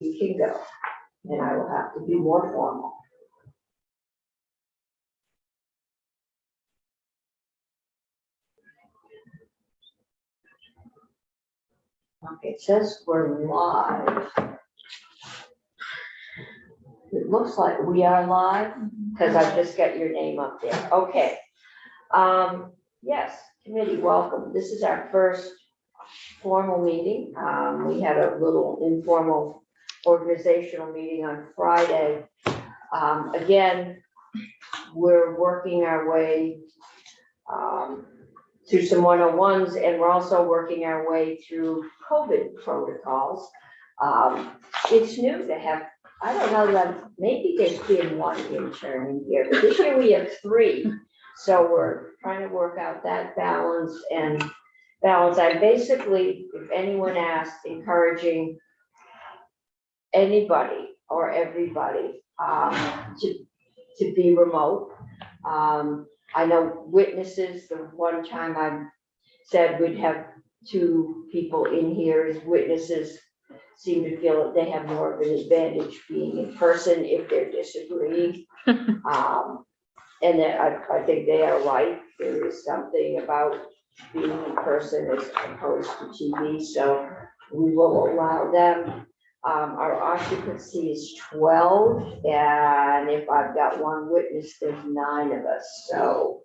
you can go, and I will have to be more formal. Okay, it says we're live. It looks like we are live, because I just got your name up there. Okay. Yes, committee, welcome. This is our first formal meeting. We had a little informal organizational meeting on Friday. Again, we're working our way through some 101s, and we're also working our way through COVID protocols. It's new to have, I don't know, that maybe there's been one intern in here, but this year we have 3. So we're trying to work out that balance. I basically, if anyone asks, encouraging anybody or everybody to be remote. I know witnesses, the one time I said we'd have 2 people in here as witnesses seem to feel that they have more of an advantage being in person if they're disagreeing. And that I think they are right. There is something about being in person as opposed to TV, so we will allow them. Our occupancy is 12, and if I've got 1 witness, there's 9 of us, so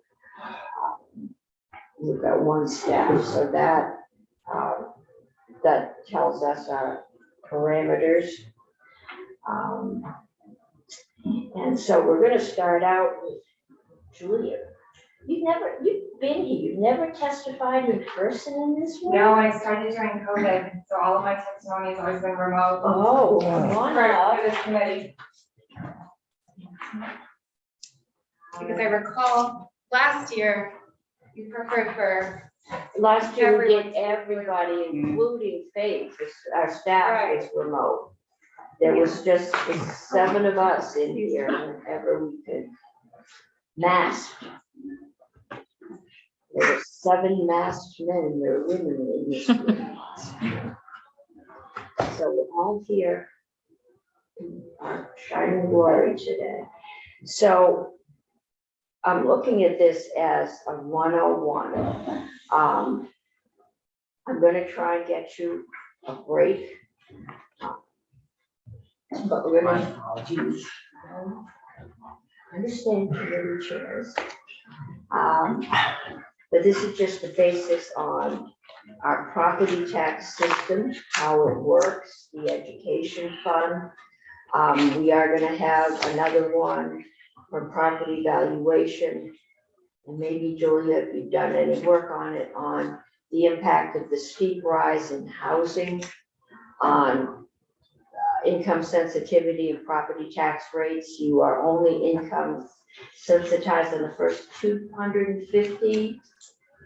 we've got 1 staff, so that tells us our parameters. And so we're going to start out with Julia. You've been here, you've never testified in person in this way? No, I started during COVID, so all of my testimony has always been remote. Oh, come on up. For this committee. Because I recall last year, you preferred for. Last year we did everybody, including Faith, our staff is remote. There was just the 7 of us in here whenever we could mask. There were 7 masked men and there were women in this room. So we're all here in our shining glory today. So I'm looking at this as a 101. I'm going to try and get you a break. But we're going to understand committee chairs. But this is just the basis on our property tax system, how it works, the education fund. We are going to have another one for property valuation. And maybe Julia, if you've done any work on it, on the impact of the steep rise in housing on income sensitivity and property tax rates. You are only income sensitized on the first 250,000.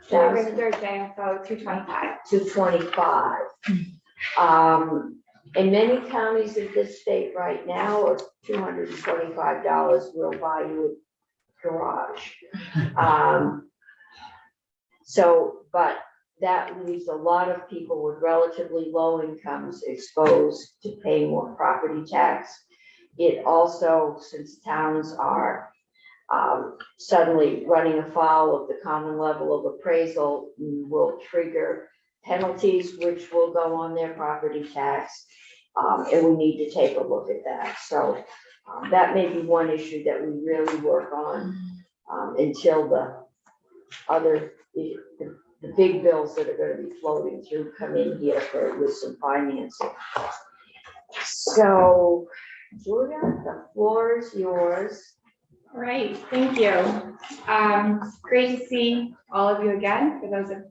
Thursday, so 225. 225. In many counties in this state right now, or $225 will buy you a garage. But that leaves a lot of people with relatively low incomes exposed to paying more property tax. It also, since towns are suddenly running afoul of the common level of appraisal, will trigger penalties which will go on their property tax. And we need to take a look at that. So that may be one issue that we really work on until the big bills that are going to be floating through come in here with some financing. So, Julia, the floor is yours. All right, thank you. Great to see all of you again. For those of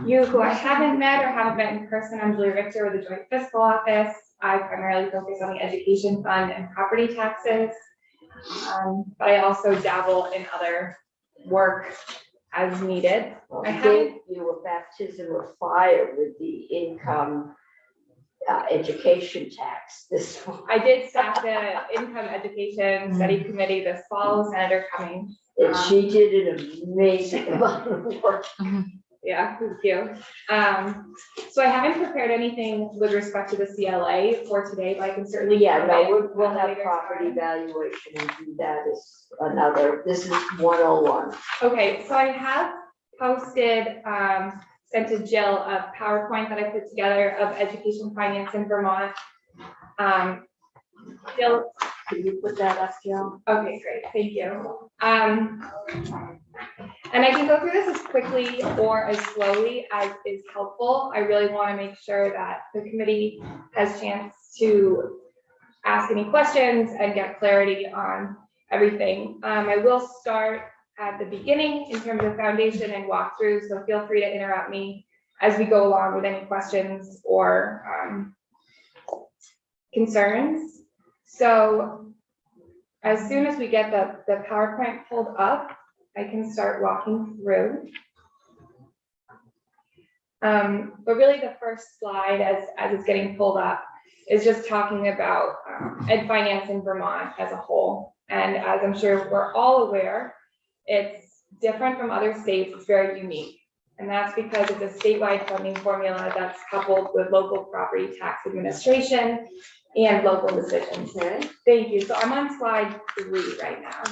you who I haven't met or haven't met in person, I'm Julia Richter with the Joint Fiscal Office. I primarily focus on the education fund and property taxes, but I also dabble in other work as needed. Well, I gave you a baptism of fire with the income education tax this fall. I did staff the income education study committee this fall, Senator Cummings. And she did an amazing amount of work. Yeah, thank you. So I haven't prepared anything with respect to the CLA for today, but I can certainly. Yeah, no, comment we'll at a have later property time. valuation and do that is another, this is 101. Okay, so I have posted, sent to Jill a PowerPoint that I put together of education finance in Vermont. Jill, Can you put that up, Jill? okay, great, thank you. And I can go through this as quickly or as slowly as is helpful. I really want to make sure that the committee has a chance to ask any questions and get clarity on everything. I will start at the beginning in terms of foundation and walkthrough, so feel free to interrupt me as we go along with any questions or concerns. So as soon as we get the PowerPoint pulled up, I can start walking through. But really the first slide as it's getting pulled up is just talking about ed finance in Vermont as a whole. And as I'm sure we're all aware, it's different from other states, it's very unique. And that's because it's a statewide funding formula that's coupled with local property tax administration and local decisions. Okay. Thank you. So I'm on slide 3 right now.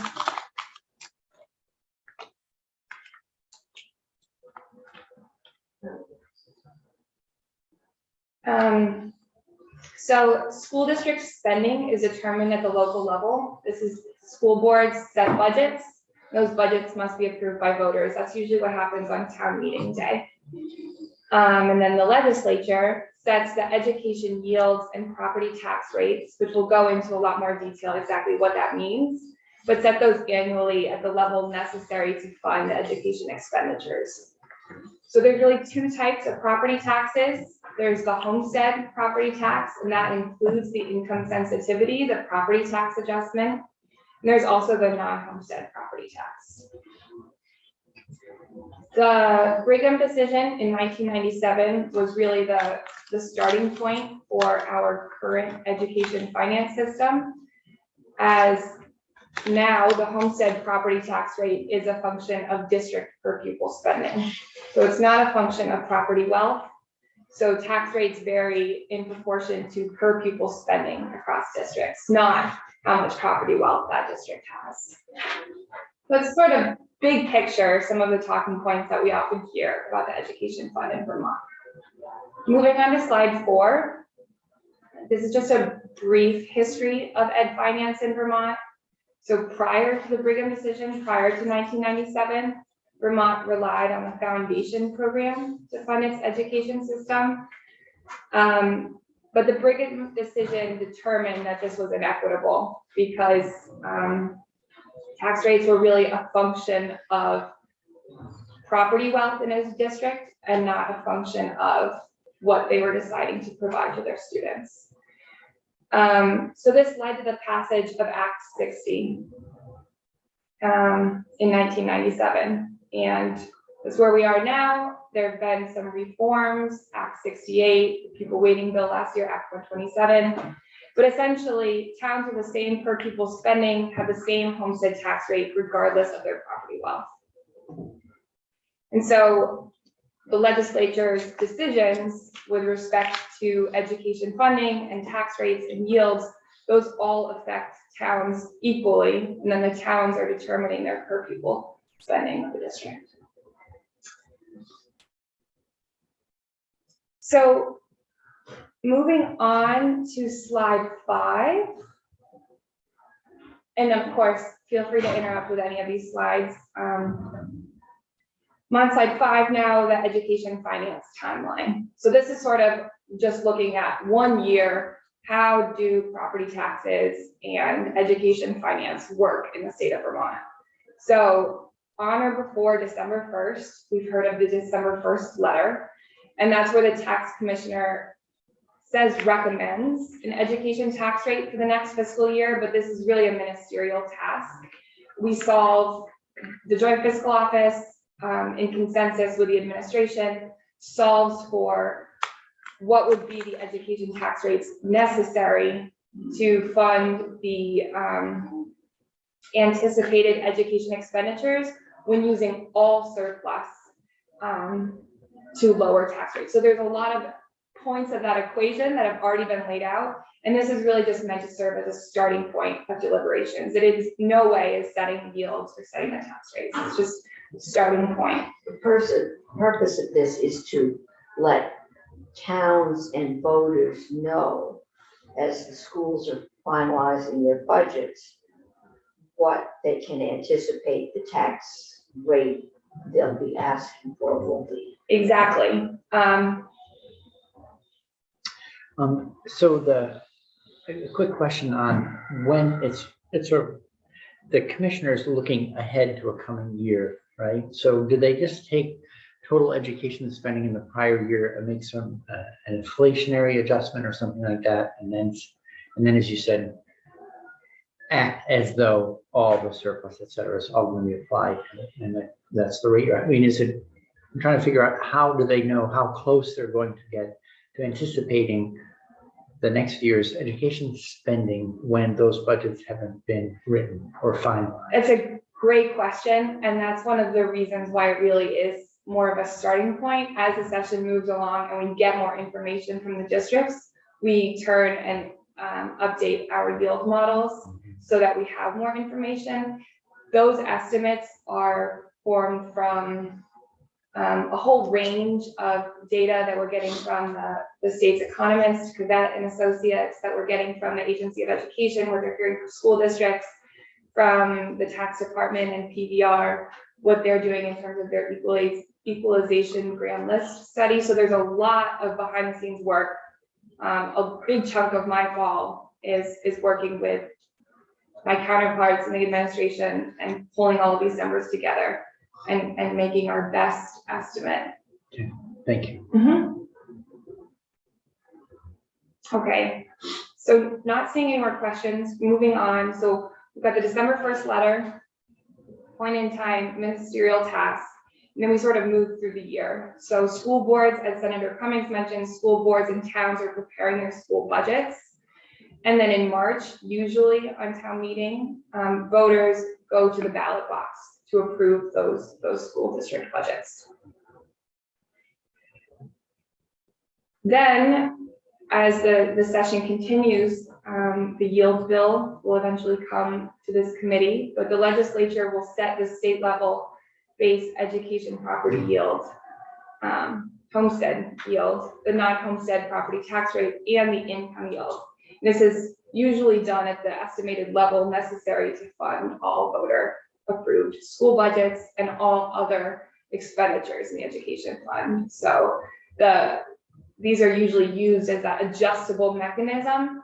So school district spending is determined at the local level. This is school boards set budgets. Those budgets must be approved by voters. That's usually what happens on town meeting day. And then the legislature sets the education yields and property tax rates, which will go into a lot more detail exactly what that means, but set those annually at the level necessary to fund the education expenditures. So there's really 2 types of property taxes. There's the homestead property tax, and that includes the income sensitivity, the property tax adjustment. And there's also the non-homestead property tax. The Brigham decision in 1997 was really the starting point for our current education finance system, as now the homestead property tax rate is a function of district per pupil spending. So it's not a function of property wealth. So tax rates vary in proportion to per pupil spending across districts, not how much property wealth that district has. So it's sort of big picture, some of the talking points that we often hear about the education fund in Vermont. Moving on to slide 4. This is just a brief history of ed finance in Vermont. So prior to the Brigham decision, prior to 1997, Vermont relied on the foundation program to fund its education system. But the Brigham decision determined that this was inequitable because tax rates were really a function of property wealth in a district and not a function of what they were deciding to provide to their students. So this led to the passage of Act 60 in 1997. And that's where we are now. There have been some reforms, Act 68, the people waiting bill last year, Act 127. But essentially, towns with the same per pupil spending have the same homestead tax rate regardless of their property wealth. And so the legislature's decisions with respect to education funding and tax rates and yields, those all affect towns equally, and then the towns are determining their per pupil spending of the district. So moving on to slide 5, and of course, feel free to interrupt with any of these slides. I'm on slide 5 now, the education finance timeline. So this is sort of just looking at 1 year, how do property taxes and education finance work in the state of Vermont? So on or before December 1st, we've heard of the December 1st letter, and that's where the tax commissioner says recommends an education tax rate for the next fiscal year, but this is really a ministerial task. We solve, the Joint Fiscal Office in consensus with the administration solves for what would be the education tax rates necessary to fund the anticipated education expenditures when using all surplus to lower tax rates. So there's a lot of points of that equation that have already been laid out. And this is really just meant to serve as a starting point of deliberations. It is no way is setting yields or setting the tax rates. It's just a starting point. The purpose of this is to let towns and voters know, as the schools are finalizing their budgets, what they can anticipate the tax rate they'll be asking for will be. Exactly. So a quick question on when it's sort of, the commissioners looking ahead to a coming year, right? So do they just take total education spending in the prior year and make some an inflationary adjustment or something like that, and then as you said, act as though all the surplus, et cetera, is all going to be applied, and that's the rate you're at? I mean, I'm trying to figure out, how do they know how close they're going to get to anticipating the next year's education spending when those budgets haven't been written or finalized? It's a great question. And that's one of the reasons why it really is more of a starting point. As the session moves along and we get more information from the districts, we turn and update our yield models so that we have more information. Those estimates are formed from a whole range of data that we're getting from the state's economists, Cavett and Associates, that we're getting from the Agency of Education, what they're hearing from school districts, from the tax department and PVR, what they're doing in terms of their equalization grand list study. So there's a lot of behind the scenes work. A big chunk of my fall is working with my counterparts in the administration and pulling all of these numbers together and making our best estimate. Okay, thank you. Okay, so not seeing any more questions, moving on. So we've got the December 1st letter, point in time, ministerial task, and then we sort of move through the year. So school boards, as Senator Cummings mentioned, school boards and towns are preparing their school budgets. And then in March, usually on town meeting, voters go to the ballot box to approve those school district budgets. Then, as the session continues, the yield bill will eventually come to this committee, but the legislature will set the state level base education property yield, homestead yield, the non-homestead property tax rate, and the income yield. This is usually done at the estimated level necessary to fund all voter approved school budgets and all other expenditures in the education fund. So these are usually used as that adjustable mechanism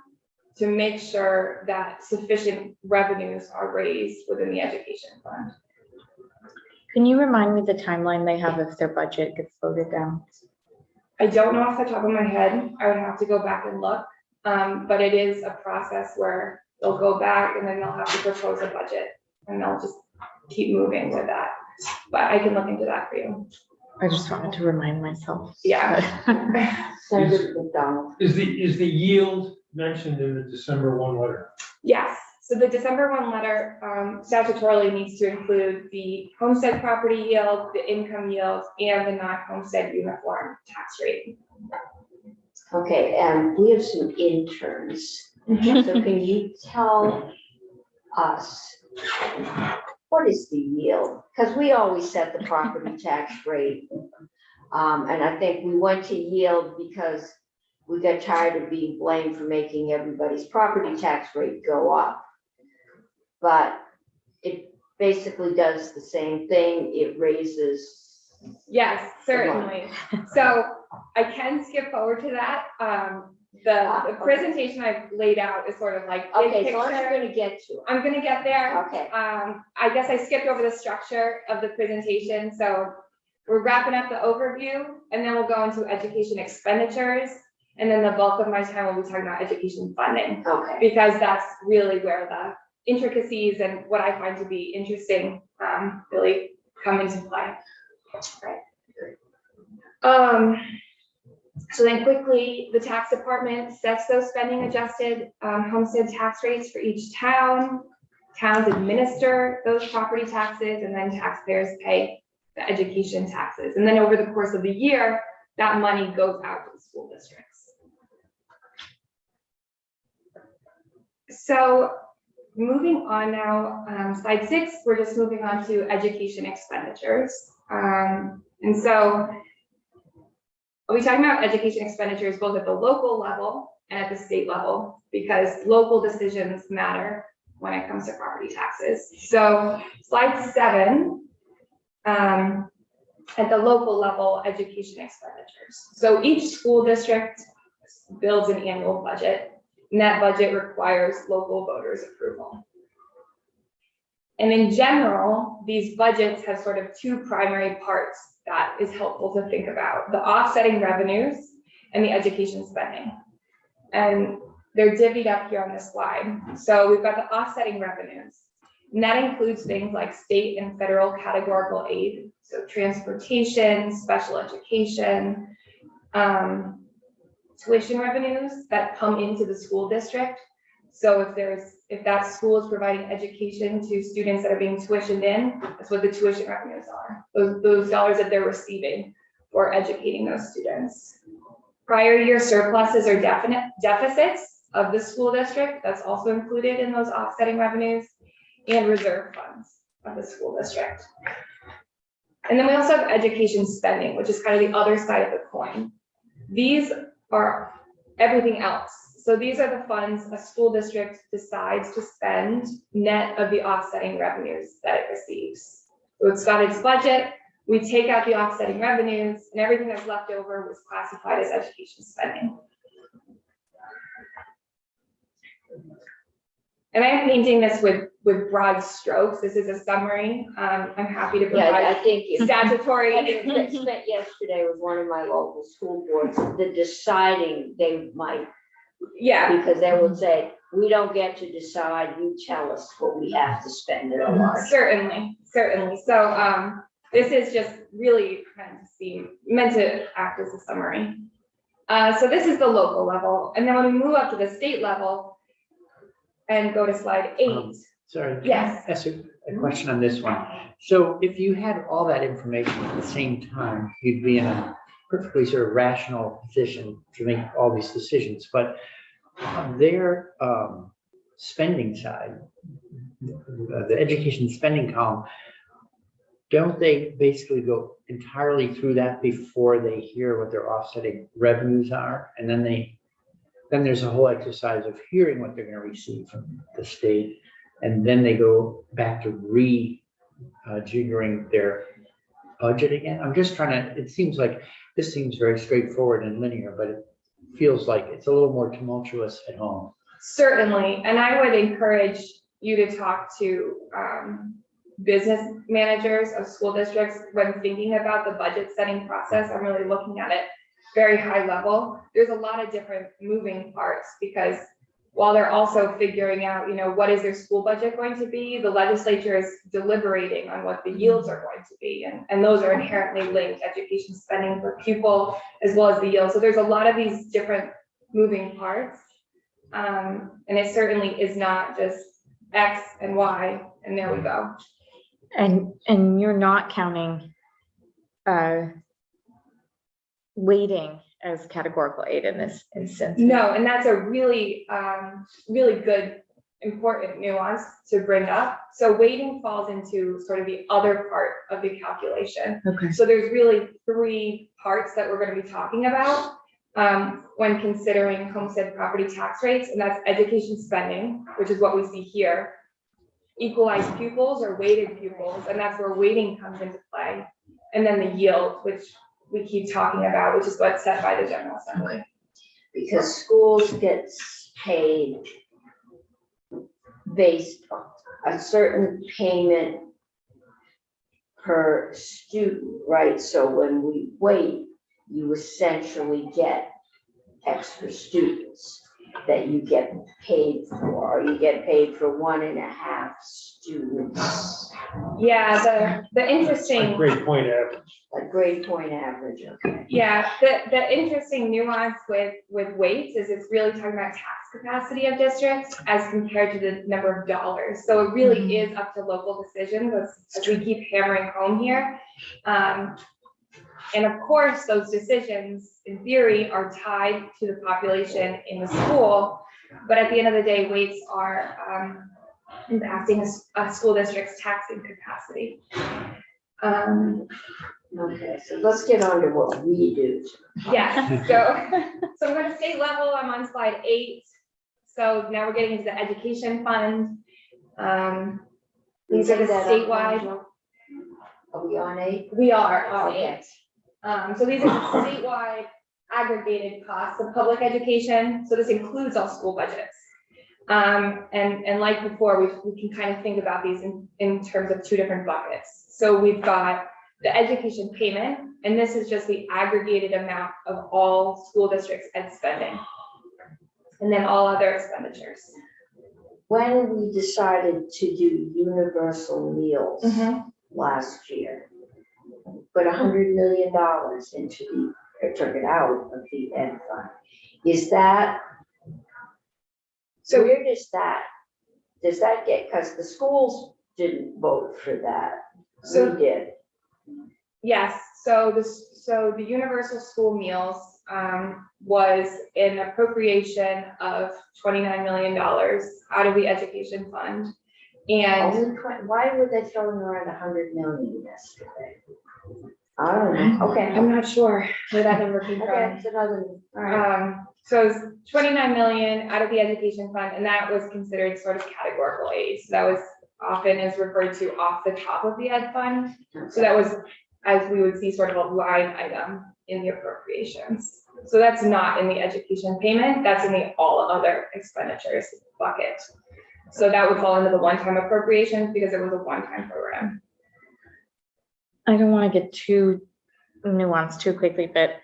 to make sure that sufficient revenues are raised within the education fund. Can you remind me the timeline they have if their budget gets voted down? I don't know off the top of my head. I would have to go back and look. But it is a process where they'll go back and then they'll have to propose a budget and they'll just keep moving with that. But I can look into that for you. I just wanted to remind myself. Yeah. Senator McDonald. Is the yield mentioned in the December 1 letter? Yes. So the December 1 letter statutorily needs to include the homestead property yield, the income yield, and the non-homestead uniform tax rate. Okay, and we have some interns. So can you tell us what is the yield? Because we always set the property tax rate. And I think we went to yield because we got tired of being blamed for making everybody's property tax rate go up. But it basically does the same thing. It raises. Yes, certainly. So I can skip forward to that. The presentation I've laid out is sort of like big Okay, so I'm picture. going to get to it. I'm gonna get there. Okay. I guess I skipped over the structure of the presentation. So we're wrapping up the overview and then we'll go into education expenditures. And then the bulk of my time will be talking about education funding, Okay. because that's really where the intricacies and what I find to be interesting really come into play. Right. So then quickly, the tax department sets those spending adjusted homestead tax rates for each town. Towns administer those property taxes and then taxpayers pay the education taxes. And then over the course of the year, that money goes out to the school districts. So moving on now, slide 6, we're just moving on to education expenditures. And so I'll be talking about education expenditures both at the local level and at the state level, because local decisions matter when it comes to property taxes. So slide 7, at the local level, education expenditures. So each school district builds an annual budget, and that budget requires local voters' approval. And in general, these budgets have sort of 2 primary parts that is helpful to think about: the offsetting revenues and the education spending. And they're divvied up here on this slide. So we've got the offsetting revenues, and that includes things like state and federal categorical aid, so transportation, special education, tuition revenues that come into the school district. So if that school is providing education to students that are being tuitioned in, that's what the tuition revenues are. Those dollars that they're receiving for educating those students. Prior year surpluses or deficits of the school district, that's also included in those offsetting revenues, and reserve funds of the school district. And then we also have education spending, which is kind of the other side of the coin. These are everything else. So these are the funds a school district decides to spend net of the offsetting revenues that it receives. So it's got its budget, we take out the offsetting revenues, and everything that's left over was classified as education spending. And I'm painting this with broad strokes. This is a summary. I'm happy to Yeah, I provide think you. statutory. I spent yesterday with one of my local school boards, the deciding they might, Yeah, because they would say, we don't get to decide, you tell us what we have to spend it on. certainly. So this is just really meant to act as a summary. So this is the local level. And then when we move up to the state level and go to slide 8. Sorry. can I Yes. Ask a question on this one. So if you had all that information at the same time, you'd be in a perfectly sort of rational position to make all these decisions. But on their spending side, the education spending column, don't they basically go entirely through that before they hear what their offsetting revenues are? And then there's a whole exercise of hearing what they're going to receive from the state. And then they go back to rejiggering their budget again. I'm just trying to, it seems like this seems very straightforward and linear, but it feels like it's a little more tumultuous at home. Certainly. And I would encourage you to talk to business managers of school districts when thinking about the budget setting process. I'm really looking at it very high level. There's a lot of different moving parts, because while they're also figuring out, what is their school budget going to be, the legislature is deliberating on what the yields are going to be. And those are inherently linked, education spending per pupil, as well as the yield. So there's a lot of these different moving parts. And it certainly is not just X and Y, and there we go. And you're not counting weighting as categorical aid in this instance. No, and that's a really, really good, important nuance to bring up. So weighting falls into sort of the other part of the calculation. Okay. So there's really 3 parts that we're going to be talking about when considering homestead property tax rates, and that's education spending, which is what we see here, equalized pupils or weighted pupils, and that's where weighting comes into play, and then the yield, which we keep talking about, which is what's set by the General Assembly. Because schools gets paid based on a certain payment per student, right? So when we weight, you essentially get extra students. that you get paid for, or you get paid for 1.5 students, Yeah, the Like interesting, grade point average. a grade point average, okay? yeah, the interesting nuance with weights is it's really talking about tax capacity of districts as compared to the number of dollars. So it really is up to local decisions as we keep hammering home here. And of course, those decisions, in theory, are tied to the population in the school. But at the end of the day, weights are impacting a school district's taxing capacity. Okay, so let's get on to what we do. Yeah, so I'm going to state level, I'm on slide 8. So now we're getting into the education fund. These are the Say that up, statewide. Angela. Are we on 8? We are on Okay. 8. So these are the statewide aggregated costs of public education. So this includes all school budgets. And like before, we can kind of think about these in terms of 2 different buckets. So we've got the education payment, and this is just the aggregated amount of all school districts' ed spending. And then all other expenditures. When we decided to do universal meals last year, put $100 million into took it out of the ed fund. Is that, so where does that get, because the schools didn't vote for that, So- we did. Yes, so the universal school meals was an appropriation of $29 million out of the education fund. And Only why were they throwing around 100 million yesterday? I don't know, okay. I'm not sure where that number came Okay, from. it's another, all right. So it's 29 million out of the education fund, and that was considered sort of categorical aid. So that was often is referred to off the top of the ed fund. So that was, as we would see, sort of a line item in the appropriations. So that's not in the education payment, that's in the all other expenditures bucket. So that would fall into the one-time appropriations because it was a one-time program. I don't want to get too nuanced too quickly, but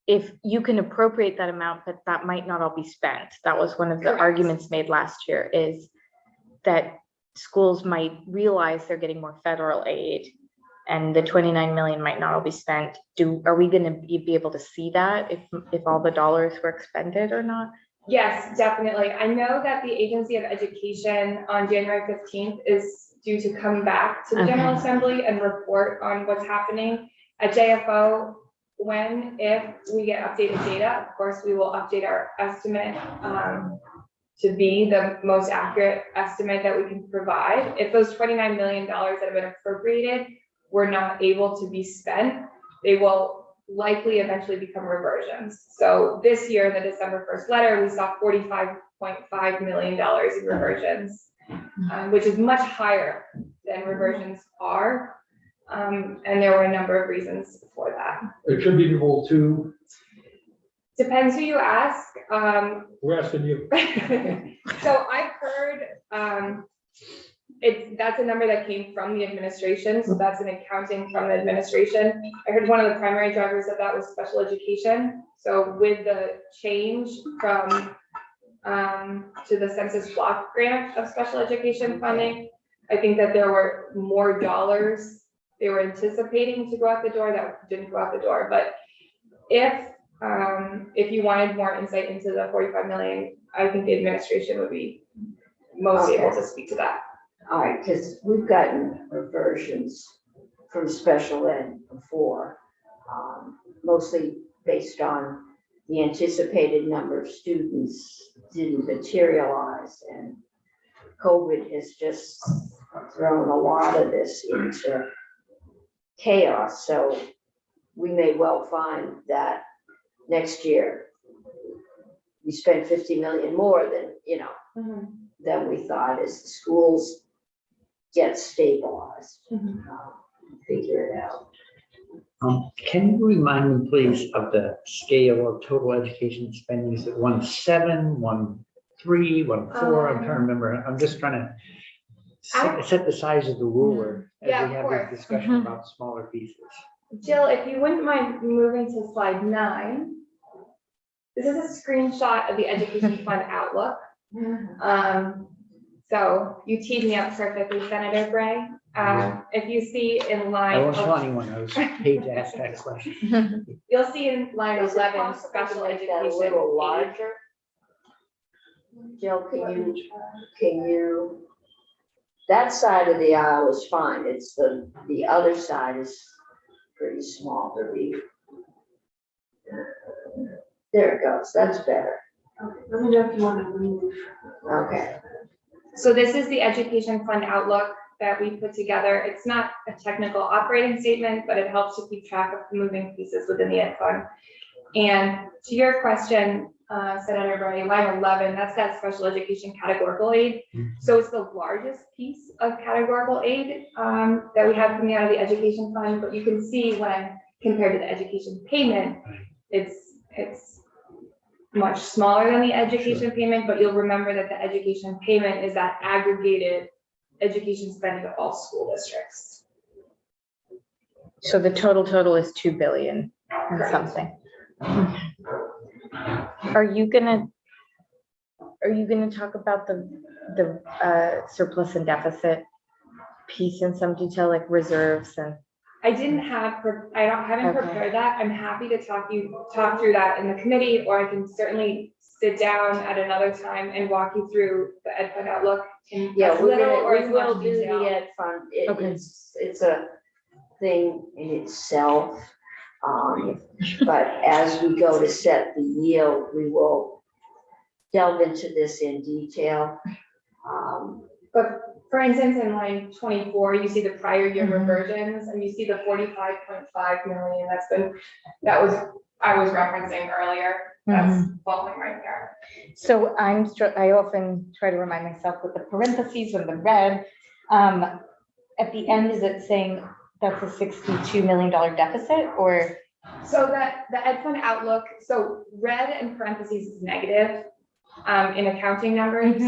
if you can appropriate that amount, but that might not all be spent. That was one of the Correct. arguments made last year, is that schools might realize they're getting more federal aid and the 29 million might not all be spent. Are we going to be able to see that if all the dollars were expended or not? Yes, definitely. I know that the Agency of Education on January 15th is due to come back to the General Assembly and report on what's happening at JFO. If we get updated data, of course, we will update our estimate to be the most accurate estimate that we can provide. If those $29 million that have been appropriated were not able to be spent, they will likely eventually become reversions. So this year, in the December 1st letter, we saw $45.5 million in reversions, which is much higher than reversions are. And there were a number of reasons for that. Attributable to, Depends who you ask. we're asking you. So I've heard, that's a number that came from the administration. So that's an accounting from the administration. I heard one of the primary drivers of that was special education. So with the change from, to the census block grant of special education funding, I think that there were more dollars they were anticipating to go out the door that didn't go out the door. But if you wanted more insight into the 45 million, I think the administration would be most able to speak to that. All right, because we've gotten reversions from special ed before, mostly based on the anticipated number of students didn't materialize, and COVID has just thrown a lot of this into chaos. So we may well find that next year we spend 50 million more than we thought as the schools get stabilized. Figure it out. Can you remind me, please, of the scale of total education spending? Is it 1.7, 1.3, 1.4? I'm trying to remember. I'm just trying to set the size of the ruler as Yeah, we of have course. this discussion about smaller pieces. Jill, if you wouldn't mind moving to slide 9. This is a screenshot of the education fund outlook. So you teed me up perfectly, Senator Gray. If you see in I line, wasn't telling anyone, I was paid to ask that question. you'll see in line Is it 11, possible to special make that a education. little aid. larger? Jill, can you, that side of the aisle is fine, it's the other side is pretty small to read. There it goes, that's better, Let me know if you want to move. okay. So this is the education fund outlook that we put together. It's not a technical operating statement, but it helps to keep track of the moving pieces within the ed fund. And to your question, Senator Brady, line 11, that's that special education categorical aid. So it's the largest piece of categorical aid that we have coming out of the education fund, but you can see when compared to the education payment, it's much smaller than the education payment, but you'll remember that the education payment is that aggregated education spending of all school districts. So the total is 2 billion and Correct. something. Are you gonna talk about the surplus and deficit piece in some detail, like reserves and? I haven't Okay. prepared that. I'm happy to talk through that in the committee, or I can certainly sit down at another time and walk you through the ed fund outlook in Yeah, as little or we as much will do detail. the ed fund, Okay. it's a thing in itself. But as we go to set the yield, we will delve into this in detail. But for instance, in line 24, you see the prior year Mhm. reversions, and you see the 45.5 million I was referencing earlier. That's falling right there. So I often try to remind myself with the parentheses and the red, at the end, is it saying that's a $62 million deficit or? So that the ed fund outlook, so red in parentheses is negative in accounting numbers.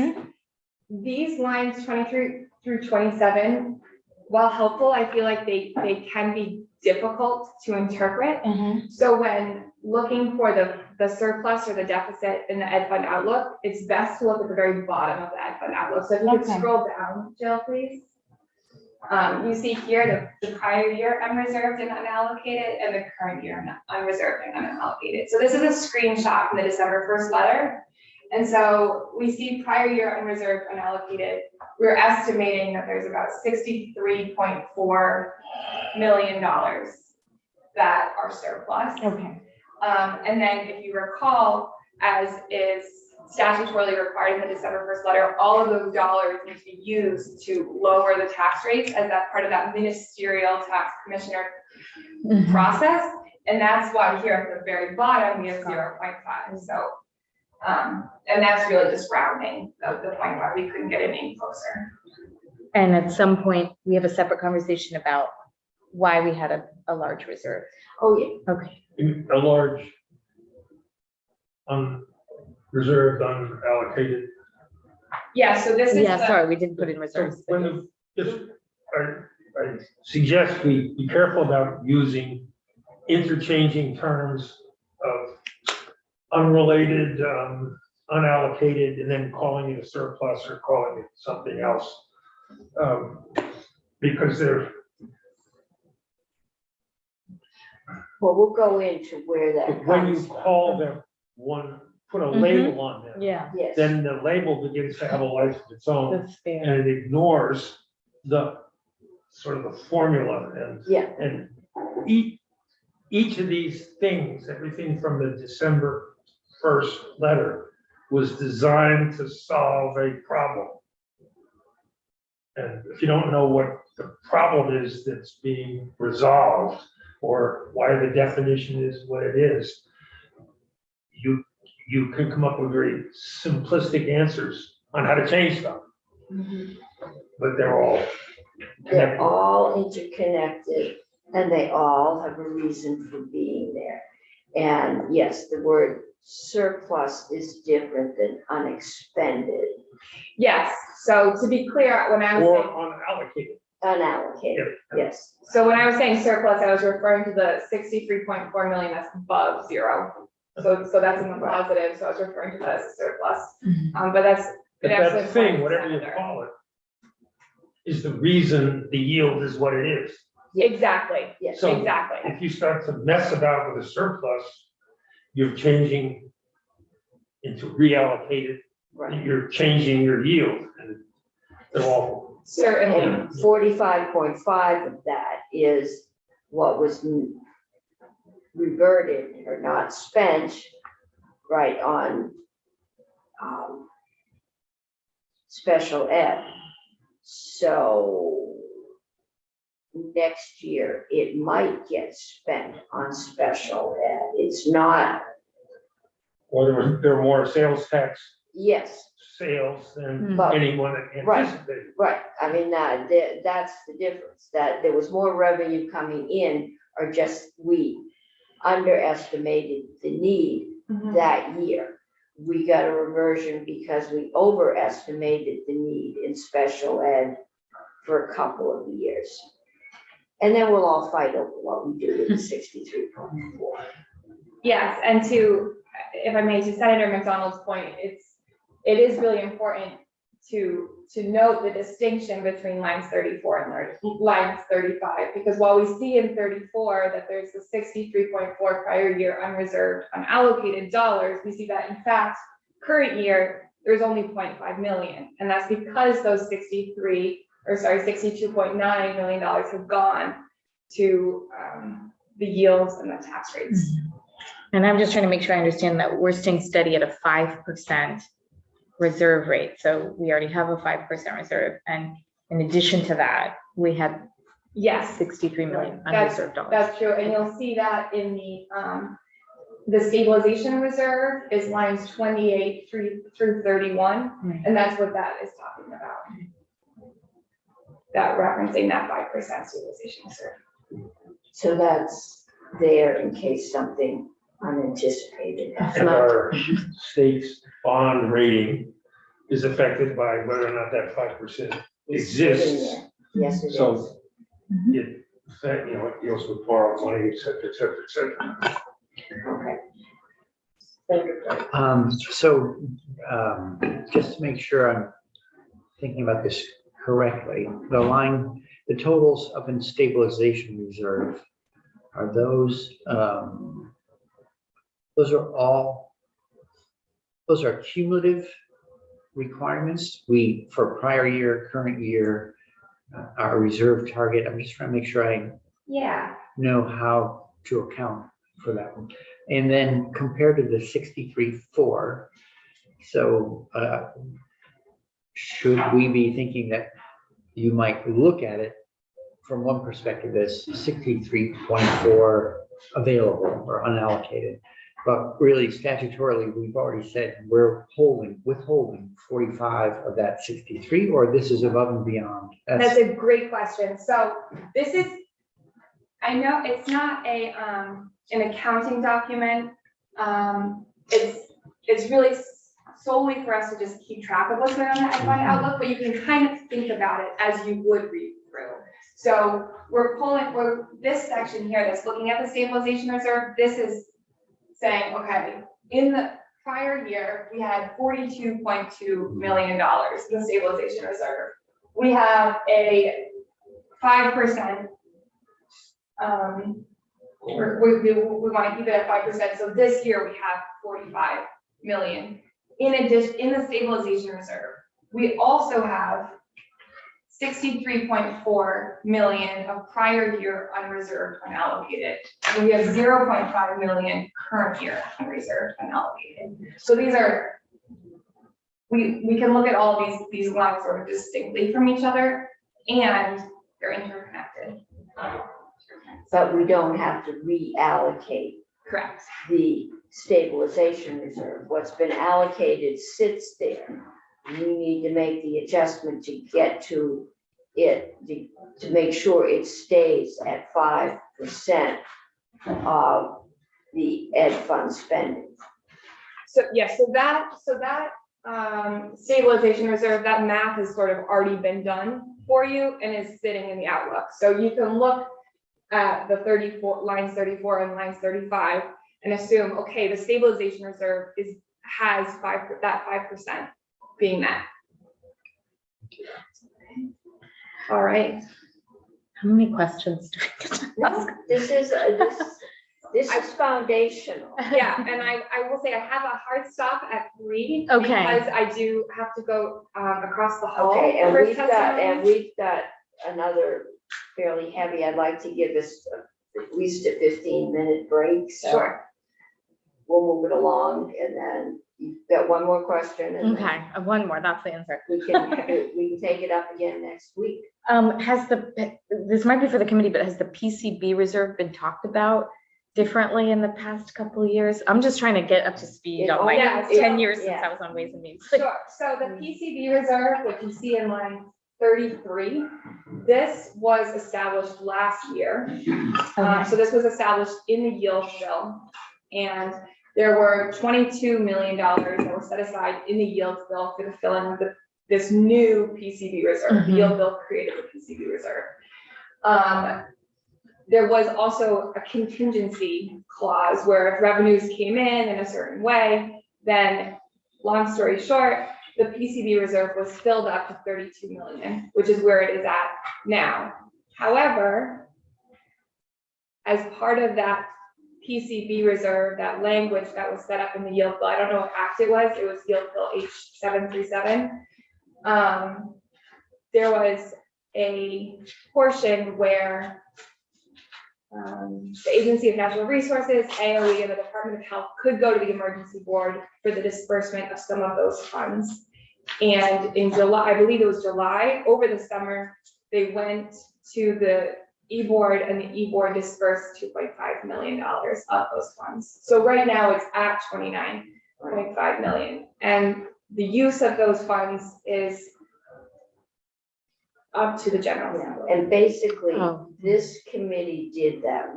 These lines 23 through 27, while helpful, I feel like they can be difficult to interpret. So when looking for the surplus or the deficit in the ed fund outlook, it's best to look at the very bottom of the ed fund outlook. So if you could Okay. scroll down, Jill, please. You see here the prior year unreserved and unallocated and the current year unreserved and unallocated. So this is a screenshot from the December 1st letter. And so we see prior year unreserved unallocated. We're estimating that there's about $63.4 million that are surplus. Okay. And then if you recall, as is statutorily required in the December 1st letter, all of those dollars need to be used to lower the tax rates as that part of that ministerial tax commissioner process. And that's why here at the very bottom, we have 0.5. So, and that's really just rounding the 0.5. We couldn't get it any closer. And at some point, we have a separate conversation about why we had a large reserve. Oh, yeah. Okay. A large reserved, unallocated. Yeah, so this is Yeah, the, sorry, we didn't put in So reserves. when I suggest we be careful about using interchanging terms of unrelated, unallocated, and then calling it a surplus or calling it something else. Because they're, Well, we'll go into where that when you comes from. call them one, put a label on them, Yeah. Yes. then the label begins to have a life of its own, That's fair. and it ignores the sort of the formula Yeah. and each of these things, everything from the December 1st letter was designed to solve a problem. And if you don't know what the problem is that's being resolved, or why the definition is what it is, you can come up with very simplistic answers on how to change stuff, but they're all They're connected. all interconnected and they all have a reason for being there. And yes, the word surplus is different than unexpended, yes. So to be clear, when I was Or saying, unallocated. unallocated, yes. so when I was saying surplus, I was referring to the 63.4 million that's above zero. So that's in the positive, so I was referring to that as a surplus. But that's. But it actually that thing, points whatever you under. call it, is the reason the yield is what it is. Exactly, Yes. So exactly. if you start to mess about with a surplus, you're changing into reallocated, Right. you're changing your yield, and they're all, Certainly. And 45.5 of that is what was reverted or not spent, right, on special ed. So next year, it might get spent on special ed. It's not, or there are more sales tax yes, sales than But- anyone Right. anticipated. right. I mean, that's the difference, that there was more revenue coming in, or just we underestimated the need Mhm. that year. We got a reversion because we overestimated the need in special ed for a couple of years. And then we'll all fight over what we do with the 63.4. Yes, and if I may, to Senator McDonald's point, it is really important to note the distinction between lines 34 and lines 35, because while we see in 34 that there's the 63.4 prior year unreserved, unallocated dollars, we see that in fact, current year, there's only 0.5 million, and that's because those $62.9 million have gone to the yields and the tax rates. And I'm just trying to make sure I understand that we're staying steady at a 5% reserve rate. So we already have a 5% reserve. And in addition to that, we had Yes, 63 million That's- unreserved dollars. that's true, and you'll see that in the stabilization reserve is lines 28 through 31, Right. and that's what that is talking about. That referencing that 5% stabilization reserve. So that's there in case something unanticipated happens. And our state's bond rating is affected by whether or not that 5% It's sitting exists. there. Yes, it is. So it, it deals with borrowed money, et cetera, et cetera, et cetera. Okay. Just to make sure I'm thinking about this correctly, the totals up in stabilization reserve, are those are cumulative requirements. For prior year, current year, our reserve target, I'm just trying to make sure I Yeah, know how to account for that one. And then compared to the 63.4, so should we be thinking that you might look at it from one perspective as 63.4 available or unallocated, but really statutorily, we've already said we're withholding 45 of that 63, or this is above and beyond? that's a great question. So this is, I know it's not an accounting document. It's really solely for us to just keep track of what's going on in the Ed Fund outlook, but you can kind of think about it as you would read through. So we're this section here that's looking at the stabilization reserve, this is saying, okay, in the prior year, we had $42.2 million in the stabilization reserve. We have a 5%, we want to keep it at 5%. So this year we have 45 million. In addition, in the stabilization reserve, we also have 63.4 million of prior year unreserved unallocated. And we have 0.5 million current year unreserved unallocated. So these are, we can look at all of these lines sort of distinctly from each other, and they're interconnected. But we don't have to reallocate Correct. the stabilization reserve. What's been allocated sits there. We need to make the adjustment to get to it, to make sure it stays at 5% of the Ed Fund spending. So yes, so that stabilization reserve, that math has sort of already been done for you and is sitting in the outlook. So you can look at the lines 34 and lines 35 and assume, okay, the stabilization reserve has 5% being met. All right, How many questions do we get to ask? No, this is foundational. yeah, and I will say I have a hard stop at 3. Okay. Because I do have to go across the hall. Okay, and for we've testimony. got another fairly heavy, I'd like to give us at least a 15-minute break, so Sure, we'll move it along, and then you've got one more question, and then Okay, one more, that's the answer. we can take it up again next week. Has this might be for the committee, but has the PCB reserve been talked about differently in the past couple of years? I'm just trying to get up to speed on my Yeah, 10 years since yeah. I was on Ways and Means. sure. So the PCB reserve, which you see in line 33, this was established last year. So this was established in the yield bill, and there were $22 million that were set aside in the yield bill for the filling of this new PCB reserve. The yield bill created the PCB reserve. There was also a contingency clause where if revenues came in a certain way, then, long story short, the PCB reserve was filled up to 32 million, which is where it is at now. However, as part of that PCB reserve, that language that was set up in the yield bill, I don't know what act it was yield bill H737. There was a portion where the Agency of Natural Resources, AOE, and the Department of Health could go to the emergency board for the disbursement of some of those funds. And in July, I believe it was July, over the summer, they went to the E-board, and the E-board dispersed $2.5 million of those funds. So right now it's at 29.5 million. And the use of those funds is up to the general assembly. And basically, Oh. this committee did that.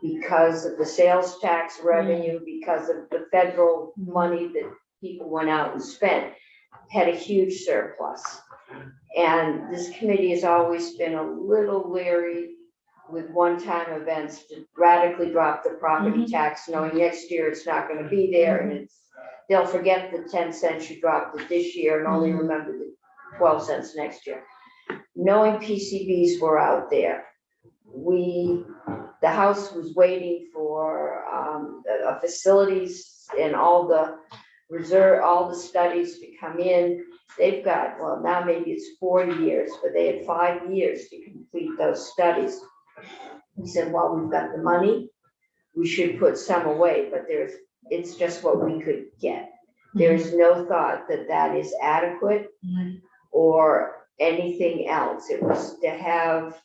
Because of the sales tax revenue, because of the federal money that people went out and spent, had a huge surplus. And this committee has always been a little leery with one-time events to radically drop the property tax, knowing next year it's not gonna be there, and they'll forget the 10 cents you dropped it this year and only remember the 12 cents next year. Knowing PCBs were out there, the House was waiting for facilities and all the studies to come in. They've got, well, now maybe it's 40 years, but they had 5 years to complete those studies. He said, well, we've got the money, we should put some away, but it's just what we could get. There's no thought that that is adequate or anything else. It was to have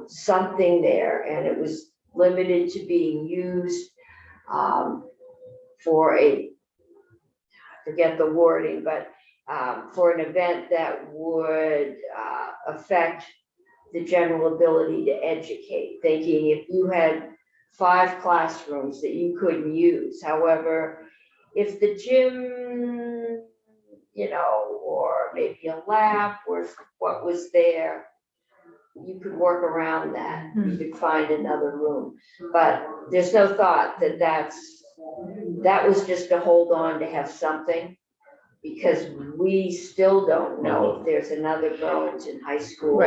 something there, and it was limited to being used for I forget the wording, but for an event that would affect the general ability to educate, thinking if you had 5 classrooms that you couldn't use. However, if the gym, or maybe a lab was what was there, you could work around that. You could find another room. But there's no thought that was just to hold on to have something, because we still don't know if there's another Burlington High School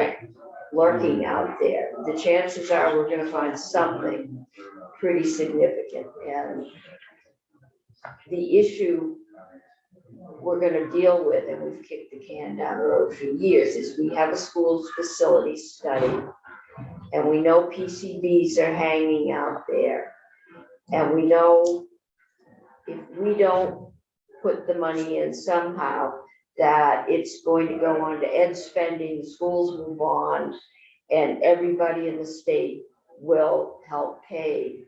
lurking out there. The chances are we're gonna find something pretty significant. And the issue we're gonna deal with, and we've kicked the can down the road for years, is we have a school's facility study, and we know PCBs are hanging out there. And we know if we don't put the money in somehow, that it's going to go on to ed spending, schools move on, and everybody in the state will help pay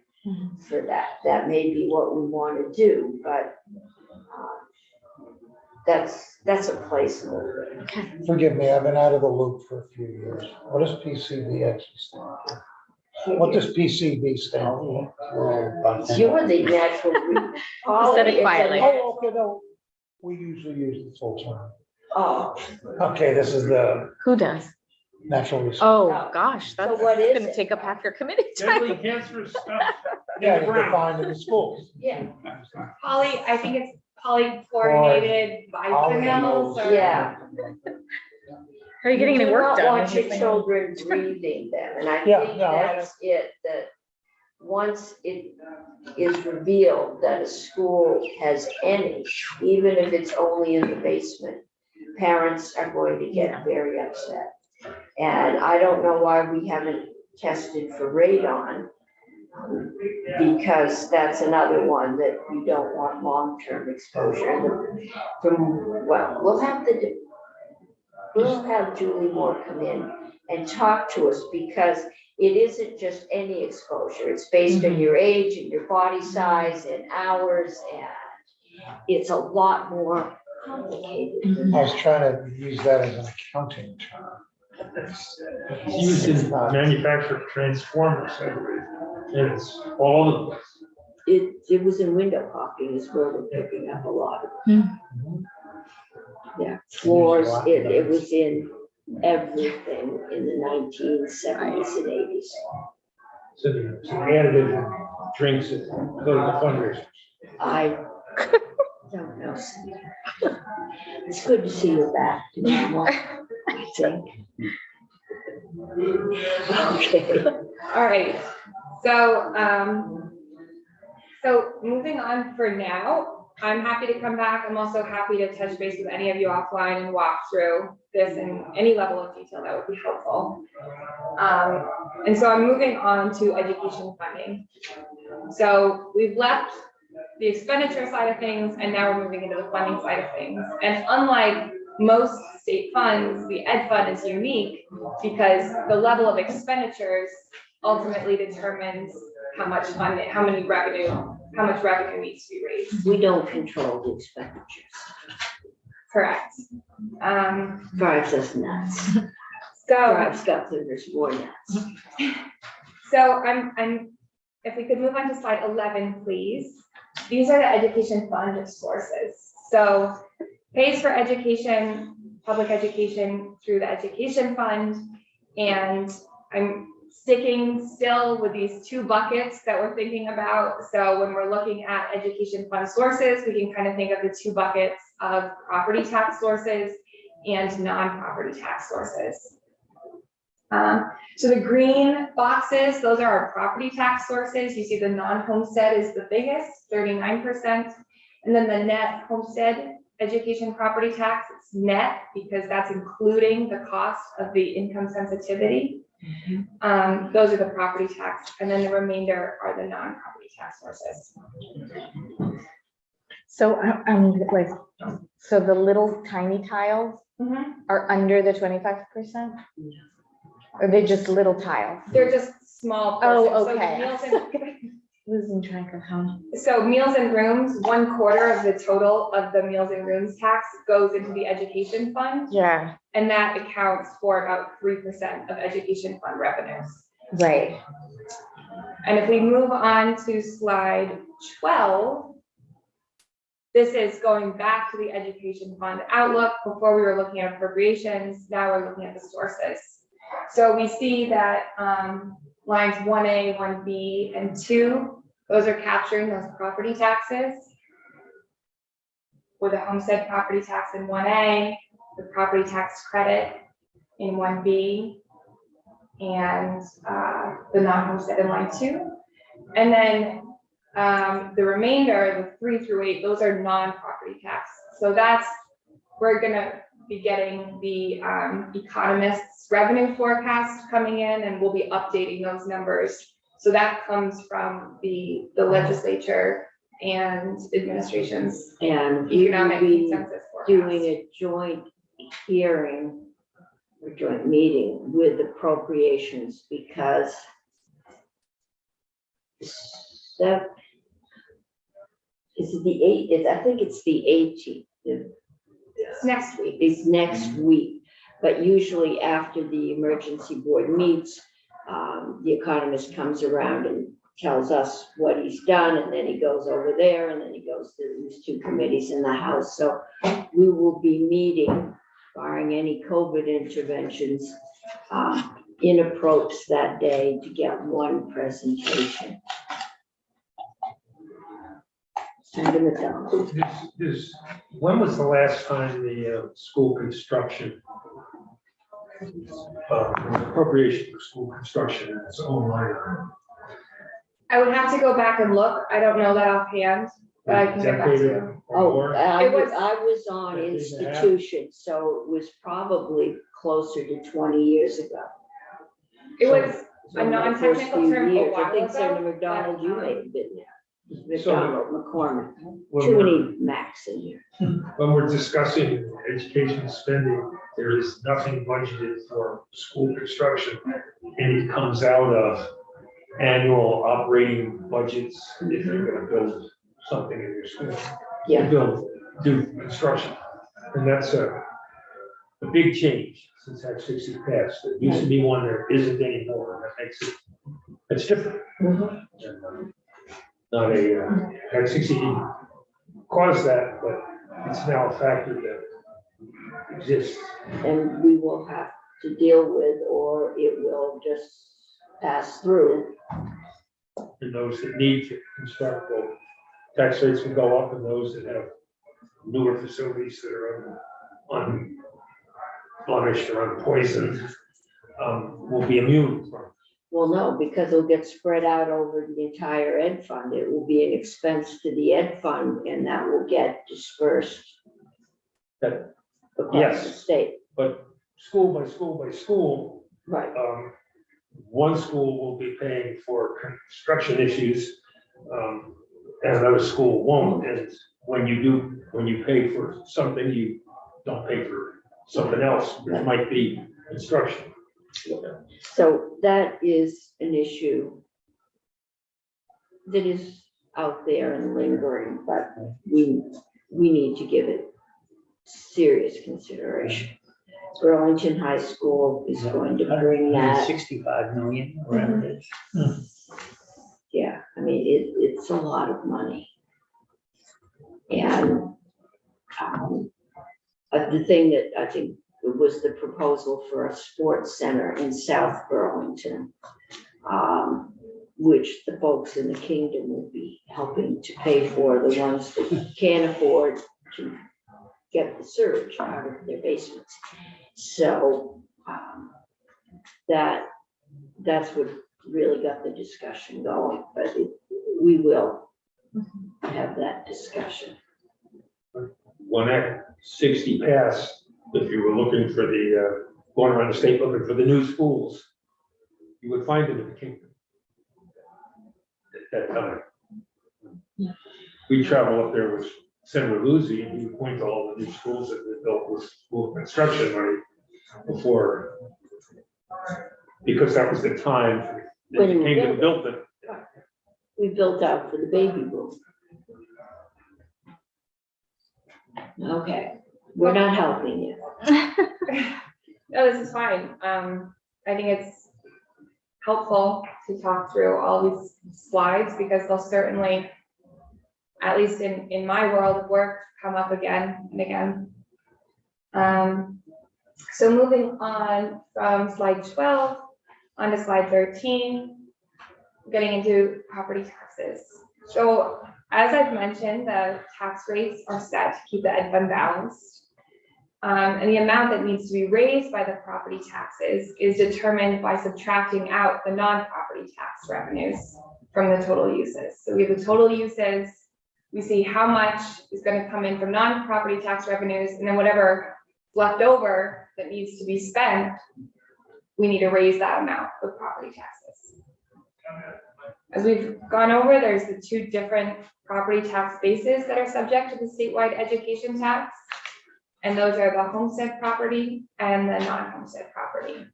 for that. That may be what we want to do, but that's a placeholder. Forgive me, I've been out of the loop for a few years. What does PCB actually stand for? What does PCB stand for? You're the natural. Aesthetic violation. Oh, okay, no, we usually use the full term. Oh, Okay, this is the Who does? natural resource. Oh, gosh, So that's what is gonna it? take up half your committee Deadly time. cancerous stuff. Yeah, in the you ground. define in the schools. Yeah, I think it's polychlorinated biphenyls or. yeah. Are you getting do any work not done? want with your this thing? children breathing them, and I Yeah, think no, I that's it, that once it is revealed that a school has any, even if it's only in the basement, parents are going to get very upset. And I don't know why we haven't tested for radon, because that's another one that you don't want long-term exposure. Well, we'll have Julie Moore come in and talk to us, because it isn't just any exposure. It's based on your age and your body size and hours, and it's a lot more complicated than I was that. trying to use that as an accounting term. It's used in manufactured transformers, I believe. And it's all over the place. It was in window caulking is where we're picking up a lot of it. Yeah, floors, it was in everything in the 1970s and 80s. So the additive in drinks that go to the fundraisers. I don't know. It's good to see you back to normal, I think. Okay. All right, so moving on for now, I'm happy to come back. I'm also happy to touch base with any of you offline and walk through this in any level of detail that would be helpful. And so I'm moving on to education funding. So we've left the expenditure side of things, and now we're moving into the funding side of things. And unlike most state funds, the ed fund is unique because the level of expenditures ultimately determines how much funding, how much revenue needs to be raised. We don't control the expenditures. Correct. Drives us nuts. So Drives Guthrie more nuts. if we could move on to slide 11, please. These are the education fund sources. So pays for education, public education through the education fund. And I'm sticking still with these two buckets that we're thinking about. So when we're looking at education fund sources, we can kind of think of the two buckets of property tax sources and non-property tax sources. So the green boxes, those are our property tax sources. You see the non-homestead is the biggest, 39%. And then the net homestead education property tax, it's net because that's including the cost of the income sensitivity. Those are the property tax, and then the remainder are the non-property tax sources. So so the little tiny tiles are under the 25%? Or they just little tiles? They're just small. Oh, portions. okay. So Losing track of how. meals and rooms, 1/4 of the total of the meals and rooms tax goes into the education fund. Yeah, And that accounts for about 3% of education fund revenues. right. And if we move on to slide 12, this is going back to the education fund outlook. Before we were looking at appropriations, now we're looking at the sources. So we see that lines 1A, 1B, and 2, those are capturing those property taxes with a homestead property tax in 1A, the property tax credit in 1B, and the non-homestead in line 2. And then the remainder, the 3 through 8, those are non-property tax. So we're gonna be getting the economist's revenue forecast coming in, and we'll be updating those numbers. So that comes from the legislature and administration's And you will economic be consensus forecast. doing a joint hearing or joint meeting with appropriations, because that is it the 8th, I think it's the 18th. It's next week. It's next week, but usually after the emergency board meets, the economist comes around and tells us what he's done, and then he goes over there, and then he goes to these two committees in the House. So we will be meeting, barring any COVID interventions, in approach that day to get one presentation. Senator McDonald. When was the last time the school construction appropriation for school construction in its own line item? I would have to go back and look. I don't know that offhand, but I can get back to Decade you. or Oh, more? I It was, was- I was on Decade and a half? institution, so it was probably closer to 20 years ago. It was So a in the first non-technical few term a years, I while think ago, Senator but, McDonald, you may have been there. So- McDonald, McCormick, When too we're- many Macs in here. When we're discussing education spending, there is nothing budgeted for school construction. And it comes out of annual operating budgets if you're gonna build something in your school. Yeah. Do construction. And that's a big change since Act 60 passed. It used to be one, there isn't anymore. That makes it, it's different. And, not a, Act 60 caused that, but it's now a factor that exists. And we will have to deal with, or it will just pass through. And those that need to construct, well, tax rates will go up, and those that have newer facilities that are unblemished or unpoisoned will be immune from. Well, no, because it'll get spread out over the entire ed fund. It will be an expense to the ed fund, and that will get dispersed That- across the yes. state. But school by school by school, Right, one school will be paying for construction issues, and another school won't. And when you pay for something, you don't pay for something else, which might be construction. so that is an issue that is out there and lingering, but we need to give it serious consideration. Burlington High School is going to bring that, 65 million, whatever it is. yeah, I mean, it's a lot of money. And the thing that I think was the proposal for a sports center in South Burlington, which the folks in the kingdom will be helping to pay for, the ones that can't afford to get the surge out of their basements. So that's what really got the discussion going, but we will have that discussion. When Act 60 passed, if you were looking for the, going around the state looking for the new schools, you would find them in the kingdom at that time. We travel up there with Senator Luzzi, and he would point to all the new schools that were built with school construction money before, because that was the time that When the you kingdom build built it. We built out for the baby boom. Okay, we're not helping you. No, this is fine. I think it's helpful to talk through all these slides because they'll certainly, at least in my world of work, come up again and again. So moving on from slide 12 onto slide 13, getting into property taxes. So as I've mentioned, the tax rates are set to keep the ed fund balanced. And the amount that needs to be raised by the property taxes is determined by subtracting out the non-property tax revenues from the total uses. So we have the total uses, we see how much is going to come in from non-property tax revenues, and then whatever left over that needs to be spent, we need to raise that amount with property taxes. As we've gone over, there's the two different property tax bases that are subject to the statewide education tax. And those are the homestead property and the non-homestead property.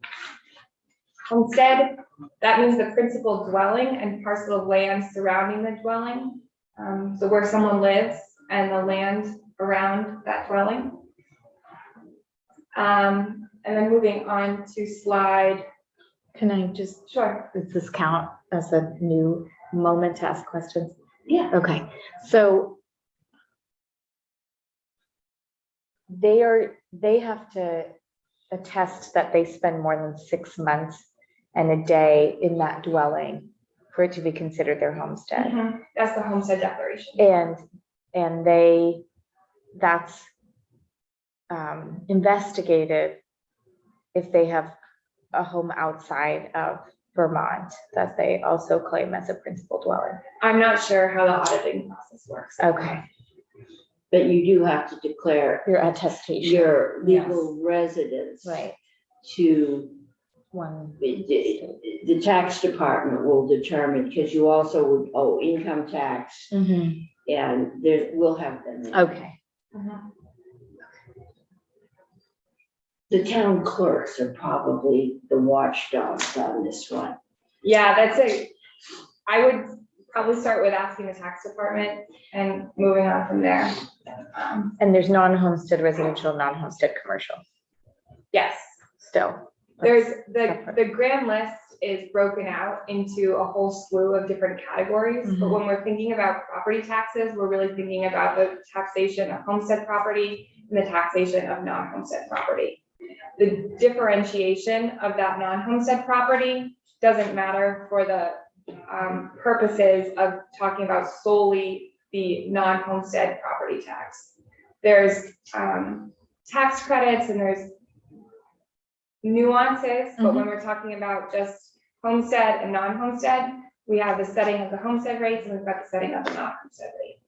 Homestead, that means the principal dwelling and parcel of land surrounding the dwelling. So where someone lives and the land around that dwelling. And then moving on to slide, Can I just, sure. does this count as a new moment to ask questions? Yeah. Okay, so they have to attest that they spend more than 6 months and a day in that dwelling for it to be considered their homestead. That's the homestead declaration. And and that's investigated if they have a home outside of Vermont that they also claim as a principal dwelling. I'm not sure how the auditing process works. Okay, But you do have to declare your attestation. your legal residence Right. to, One. the tax department will determine, because you also would owe income tax, Mhm. and we'll have them. Okay. The town clerks are probably the watchdogs on this one. Yeah, I would probably start with asking the tax department and moving on from there. And there's non-homestead residential, non-homestead commercial Yes, still. there's the grand list is broken out into a whole slew of different categories, but when we're thinking about property taxes, we're really thinking about the taxation of homestead property and the taxation of non-homestead property. The differentiation of that non-homestead property doesn't matter for the purposes of talking about solely the non-homestead property tax. There's tax credits and there's nuances, but when we're talking about just homestead and non-homestead, we have the setting of the homestead rates and we've got the setting of the non-homestead rate.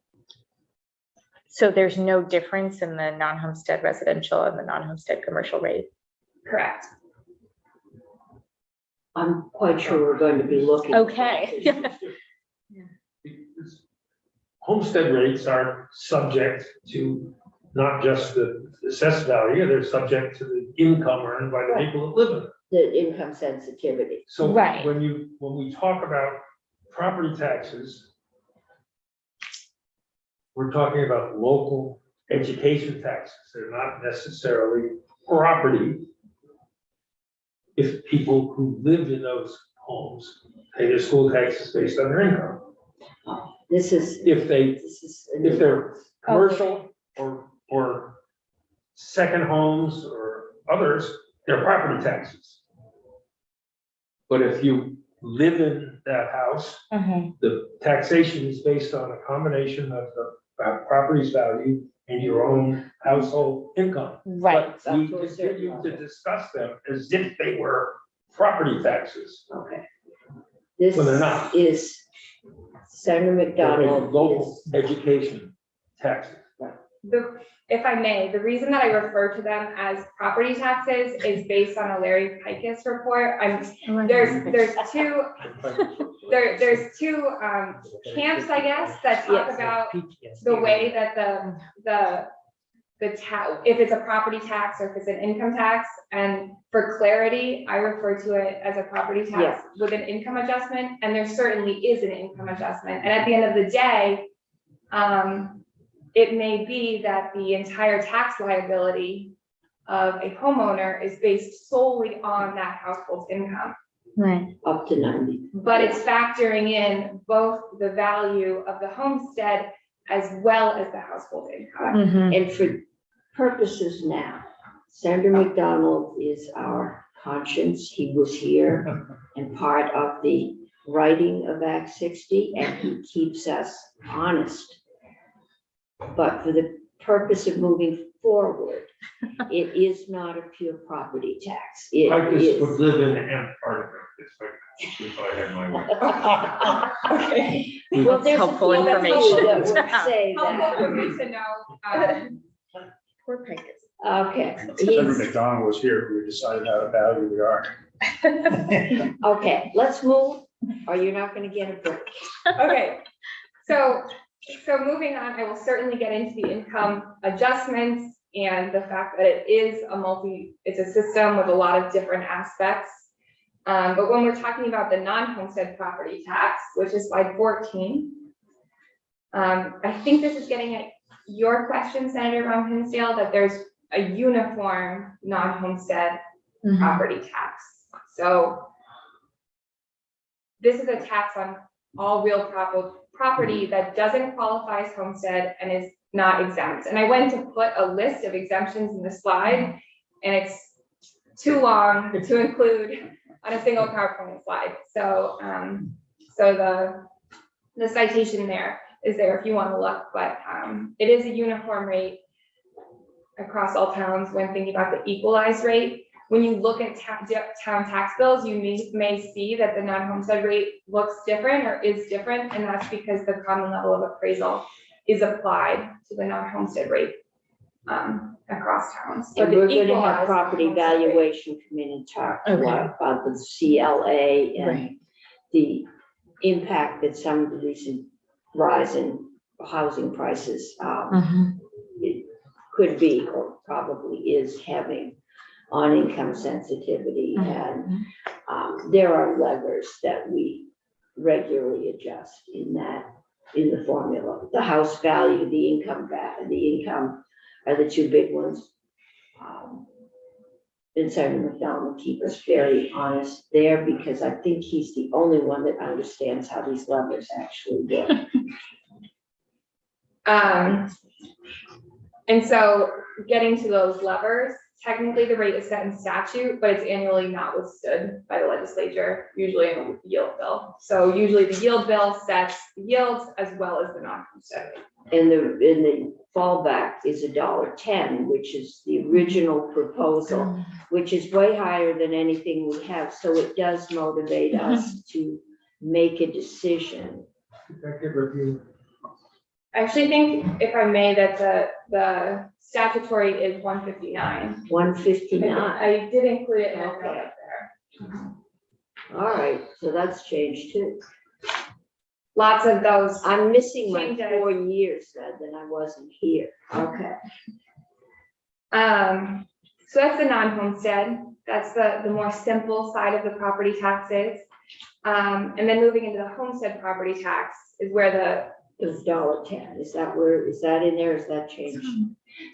So there's no difference in the non-homestead residential and the non-homestead commercial rate? Correct. I'm quite sure we're going to be looking. Okay. Homestead rates are subject to not just the assessed value, they're subject to the income earned by the people that live in it. The income sensitivity. So Right. when we talk about property taxes, we're talking about local education taxes. They're not necessarily property. If people who live in those homes pay their school taxes based on their income. This is. If they're commercial Oh. or second homes or others, they're property taxes. But if you live in that house, the taxation is based on a combination of the property's value and your own household income. Right. But we continue to discuss them as if they were property taxes. Okay. This Well, they're not. is Senator They're McDonald local is, education taxes. If I may, the reason that I refer to them as property taxes is based on a Larry Pikus report. There's two camps, I guess, that talk about the way that if it's a property tax or if it's an income tax. And for clarity, I refer to it as a property tax with an income adjustment, and there certainly is an income adjustment. And at the end of the day, it may be that the entire tax liability of a homeowner is based solely on that household's income. Right. up to 90. But it's factoring in both the value of the homestead as well as the household income. And for purposes now, Senator McDonald is our conscience. He was here and part of the writing of Act 60, and he keeps us honest. But for the purpose of moving forward, it is not a pure property tax. It I just is. would live in Antarctica if I had my way. Well, there's a Helpful few people information that to would have. say Helpful for that. me to know. Poor Pikus. Okay, Senator he's- McDonald was here, we decided how to value we are. okay, let's move, or you're not gonna get a break. Okay, so moving on, I will certainly get into the income adjustments and the fact that it is it's a system with a lot of different aspects. But when we're talking about the non-homestead property tax, which is slide 14, I think this is getting at your question, Senator Ron Hinsdale, that there's a uniform non-homestead property tax. So this is a tax on all real property that doesn't qualify as homestead and is not exempt. And I went to put a list of exemptions in the slide, and it's too long to include on a single PowerPoint slide. So, the citation there, is there if you want to look, but it is a uniform rate across all towns when thinking about the equalized rate. When you look at town tax bills, you may see that the non-homestead rate looks different or is different, and that's because the common level of appraisal is applied to the non-homestead rate across towns. But And the we're gonna equalized have property non-homestead rate- valuation come in and talk a Okay. lot about the CLA and Right. the impact that some of the recent rise in housing prices it could be or probably is having on income sensitivity. And there are levers that we regularly adjust in the formula. The house value, the income are the two big ones. Vincent McDonald will keep us very honest there because I think he's the only one that understands how these levers actually work. And so getting to those levers, technically the rate is set in statute, but it's annually not withstood by the legislature, usually in a yield bill. So usually the yield bill sets the yields as well as the non-homestead rate. And the fallback is $1.10, which is the original proposal, which is way higher than anything we have. So it does motivate us to make a decision. Executive review. I actually think, if I may, that the statutory is 159. 159. I did include it in a note Okay. up there. All right, so that's changed too. Lots of those. I'm missing my Changes. 4 years then I wasn't here. Okay. So that's the non-homestead. That's the more simple side of the property taxes. And then moving into the homestead property tax is where It's $1.10. Is that in there? Is that changed?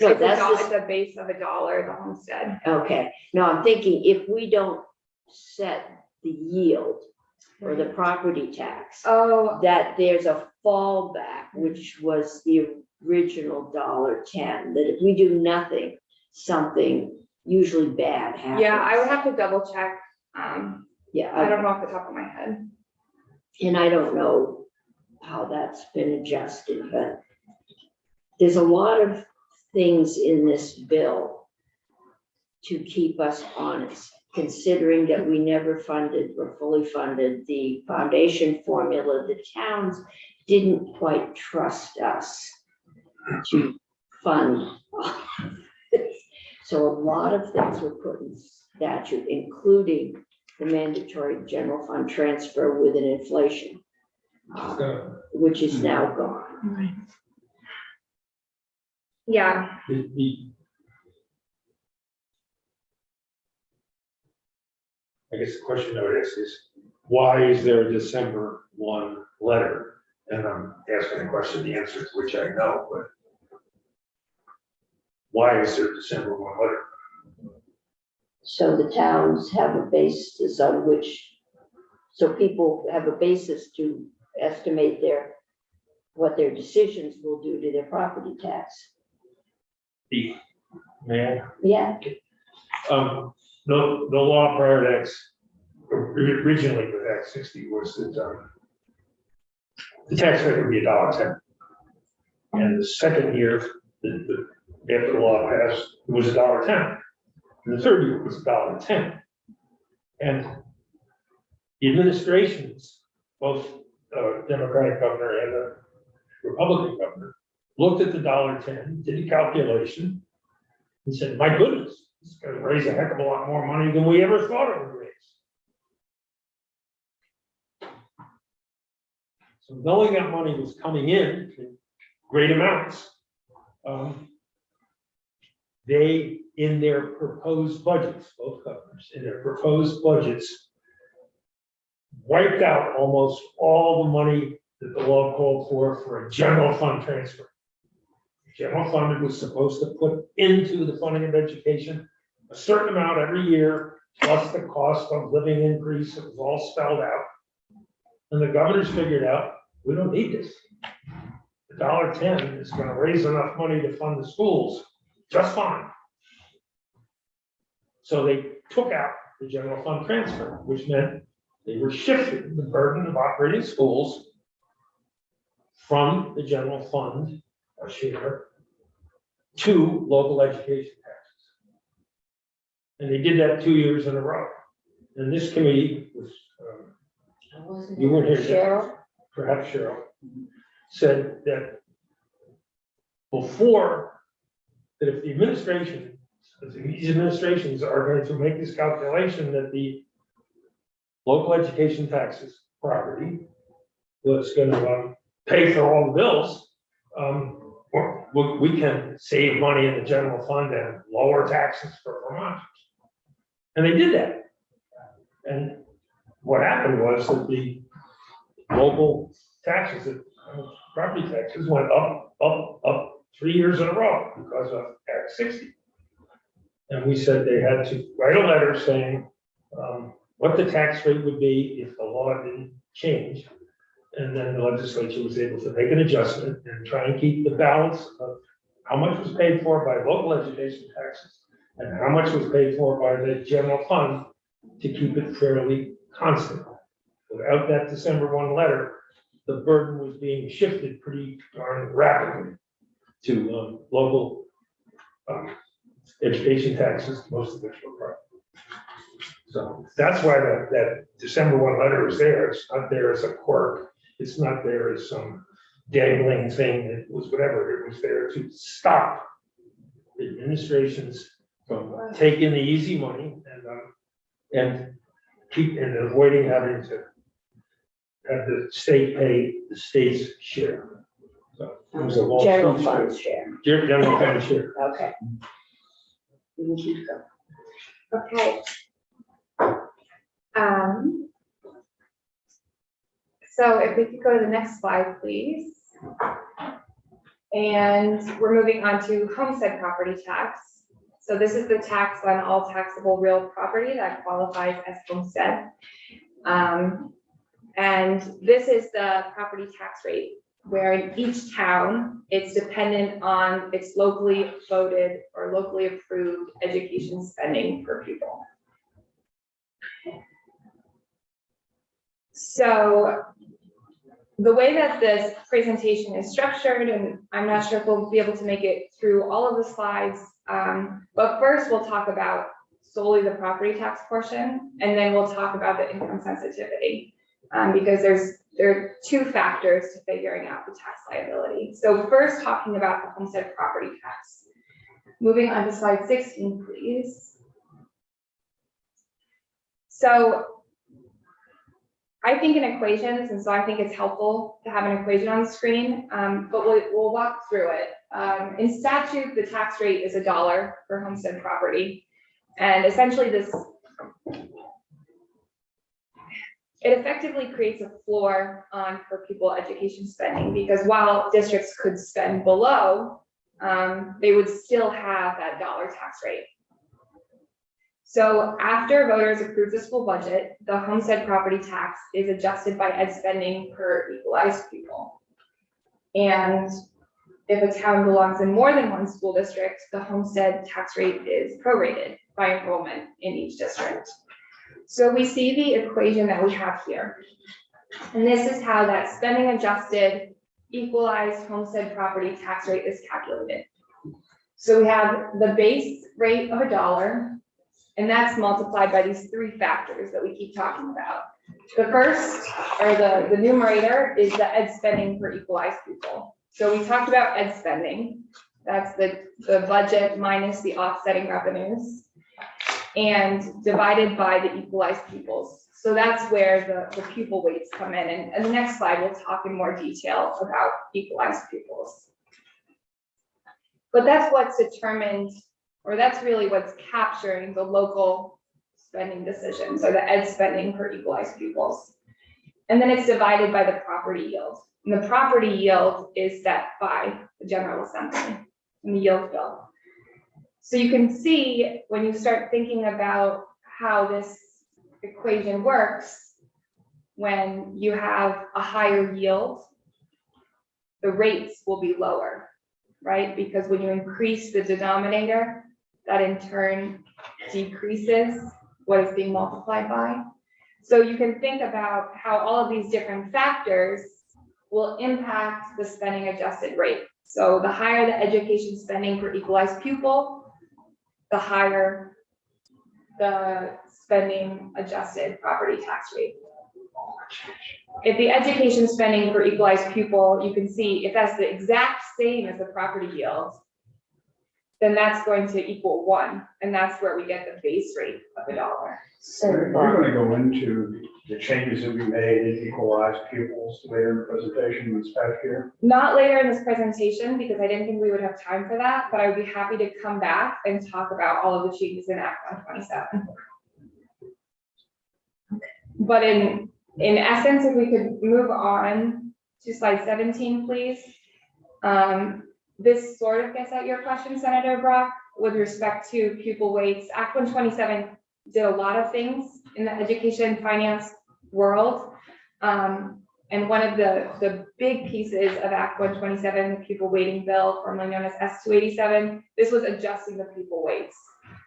No, it's that's a base of $1, the homestead. okay. No, I'm thinking if we don't set the yield or the property tax, Oh, that there's a fallback, which was the original $1.10, that if we do nothing, something usually bad happens. yeah, I would have to double check. Yeah, I don't know off the top of my head. and I don't know how that's been adjusted, but there's a lot of things in this bill to keep us honest, considering that we never funded or fully funded the foundation formula. The towns didn't quite trust us to fund. So a lot of things were put in statute, including the mandatory general fund transfer with an inflation, which is now gone. Yeah, I guess the question I would ask is, why is there a December 1 letter? And I'm asking a question, the answer to which I know, but why is there a December 1 letter? So the towns have a basis on which, so people have a basis to estimate what their decisions will do to their property tax. Man, Yeah, no law prior to originally with Act 60 was that the tax rate would be $1.10. And the second year, after the law passed, it was $1.10. And the third year was $1.10. And the administrations, both Democratic governor and the Republican governor, looked at the $1.10, did a calculation, and said, my goodness, it's gonna raise a heck of a lot more money than we ever thought it would raise. So knowing that money was coming in great amounts, they, in their proposed budgets, both governors, in their proposed budgets, wiped out almost all the money that the law called for a general fund transfer. General fund was supposed to put into the funding of education a certain amount every year, plus the cost of living increase. It was all spelled out. And the governors figured out, we don't need this. The $1.10 is going to raise enough money to fund the schools just fine. So they took out the general fund transfer, which meant they were shifting the burden of operating schools from the general fund, a share, to local education taxes. And they did that 2 years in a row. And this committee was, you weren't here, Cheryl? perhaps Cheryl, said that before, that if the administration, if these administrations are going to make this calculation that the local education taxes property was going to pay for all the bills, we can save money in the general fund and lower taxes for Vermonters. And they did that. And what happened was that the local taxes, property taxes went up 3 years in a row because of Act 60. And we said they had to write a letter saying what the tax rate would be if the law didn't change. And then the legislature was able to make an adjustment and try and keep the balance of how much was paid for by local education taxes and how much was paid for by the general fund to keep it fairly constant. Without that December 1 letter, the burden was being shifted pretty darn rapidly to local education taxes, most of which were private. So that's why that December 1 letter is there. It's not there as a quirk. It's not there as some dangling thing. It was whatever. It was there to stop the administrations from taking the easy money and avoiding having to have the state pay the state's share. So it was a long General speech. fund share, General fund share. okay. You can keep going. Okay. So if we could go to the next slide, please. And we're moving on to homestead property tax. So this is the tax on all taxable real property that qualifies as homestead. And this is the property tax rate, where in each town, it's dependent on its locally voted or locally approved education spending per pupil. So the way that this presentation is structured, and I'm not sure if we'll be able to make it through all of the slides, but first we'll talk about solely the property tax portion, and then we'll talk about the income sensitivity, because there are two factors to figuring out the tax liability. So first, talking about the homestead property tax. Moving on to slide 16, please. So I think in equations, and so I think it's helpful to have an equation on the screen, but we'll walk through it. In statute, the tax rate is $1 for homestead property. And essentially it effectively creates a floor on per pupil education spending, because while districts could spend below, they would still have that $1 tax rate. So after voters approve the school budget, the homestead property tax is adjusted by ed spending per equalized pupil. And if a town belongs in more than one school district, the homestead tax rate is prorated by enrollment in each district. So we see the equation that we have here. And this is how that spending adjusted equalized homestead property tax rate is calculated. So we have the base rate of $1, and that's multiplied by these three factors that we keep talking about. The first, or the numerator, is the ed spending per equalized pupil. So we talked about ed spending. That's the budget minus the offsetting revenues, and divided by the equalized pupils. So that's where the pupil weights come in. And the next slide, we'll talk in more detail about equalized pupils. But that's what's determined, or that's really what's capturing the local spending decisions, or the ed spending per equalized pupils. And then it's divided by the property yield. And the property yield is set by the General Assembly in the yield bill. So you can see when you start thinking about how this equation works, when you have a higher yield, the rates will be lower, right? Because when you increase the denominator, that in turn decreases what is being multiplied by. So you can think about how all of these different factors will impact the spending adjusted rate. So the higher the education spending per equalized pupil, the higher the spending adjusted property tax rate. If the education spending per equalized pupil, you can see if that's the exact same as the property yield, then that's going to equal 1, and that's where we get the base rate of $1. So, We're going to go into the changes that we made in equalized pupils later in the presentation this past year. Not later in this presentation, because I didn't think we would have time for that, but I would be happy to come back and talk about all of the changes in Act 127. But in essence, if we could move on to slide 17, please. This sort of gets at your question, Senator Brock, with respect to pupil weights. Act 127 did a lot of things in the education finance world. And one of the big pieces of Act 127, the pupil weighting bill, formerly known as S287, this was adjusting the pupil weights.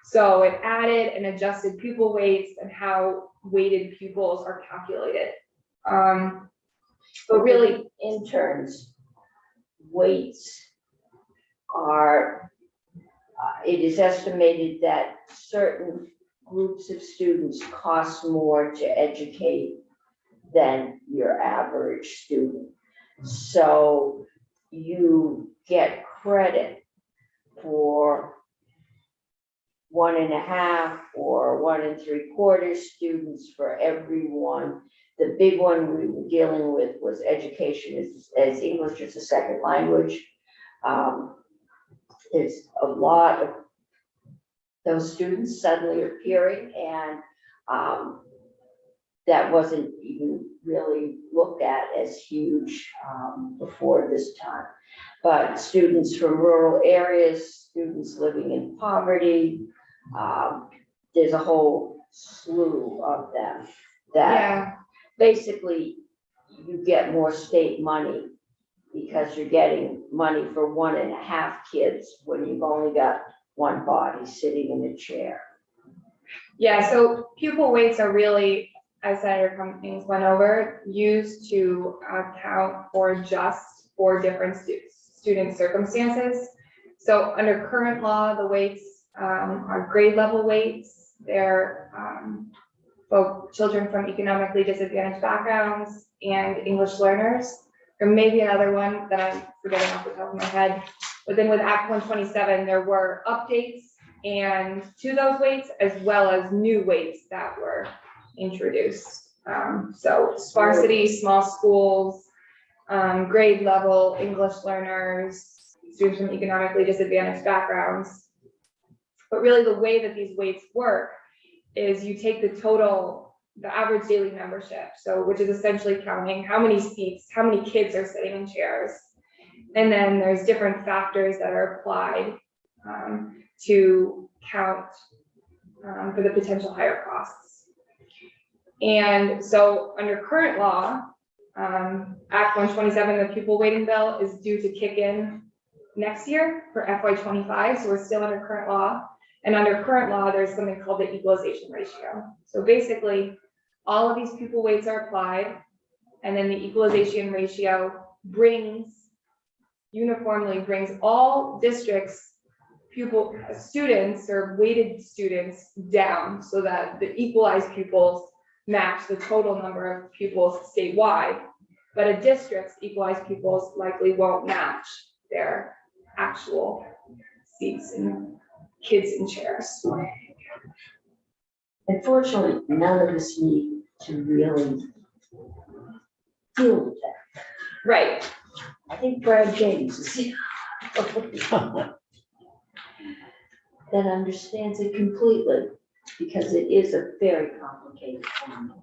So it added and adjusted pupil weights and how weighted pupils are calculated. But really, interns' weights are, it is estimated that certain groups of students cost more to educate than your average student. So you get credit for 1.5 or 1 3/4 students for everyone. The big one we were dealing with was education as English as a second language. There's a lot of those students suddenly appearing, and that wasn't even really looked at as huge before this time. But students from rural areas, students living in poverty, there's a whole slew of them that yeah, basically you get more state money because you're getting money for 1.5 kids when you've only got one body sitting in a chair. yeah. So pupil weights are really, as Senator Cummings went over, used to account for just 4 different student circumstances. So under current law, the weights are grade level weights. They're both children from economically disadvantaged backgrounds and English learners. There may be another one that I'm forgetting off the top of my head. But then with Act 127, there were updates and to those weights, as well as new weights that were introduced. So sparsity, small schools, grade level, English learners, students from economically disadvantaged backgrounds. But really the way that these weights work is you take the total, the average daily membership, so which is essentially counting how many seats, how many kids are sitting in chairs. And then there's different factors that are applied to count for the potential higher costs. And so under current law, Act 127, the pupil weighting bill, is due to kick in next year for FY25, so we're still under current law. And under current law, there's something called the equalization ratio. So basically, all of these pupil weights are applied, and then the equalization ratio uniformly brings all districts' pupil students or weighted students down so that the equalized pupils match the total number of pupils statewide. But a district's equalized pupils likely won't match their actual seats and kids in chairs. Unfortunately, none of us need to really deal with that. Right. I think Brad James is that understands it completely, because it is a very complicated formula.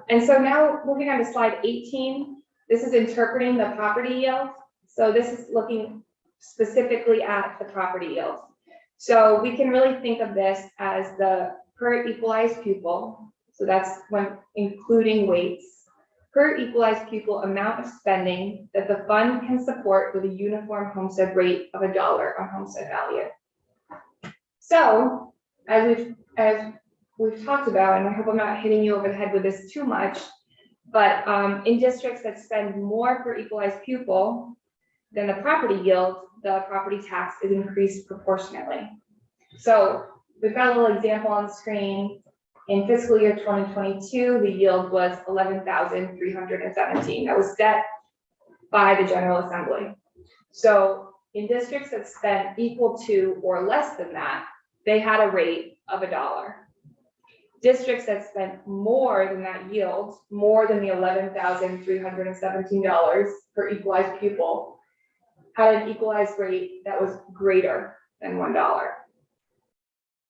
And so now moving on to slide 18, this is interpreting the property yield. So this is looking specifically at the property yield. So we can really think of this as the per equalized pupil. So that's when including weights, per equalized pupil amount of spending that the fund can support with a uniform homestead rate of $1 on homestead value. So as we've talked about, and I hope I'm not hitting you over the head with this too much, But in districts that spend more per equalized pupil than the property yield, the property tax is increased proportionately. So we've got a little example on the screen. In fiscal year 2022, the yield was 11,317. That was set by the General Assembly. So in districts that spent equal to or less than that, they had a rate of $1. Districts that spent more than that yield, more than the $11,317 per equalized pupil, had an equalized rate that was greater than $1.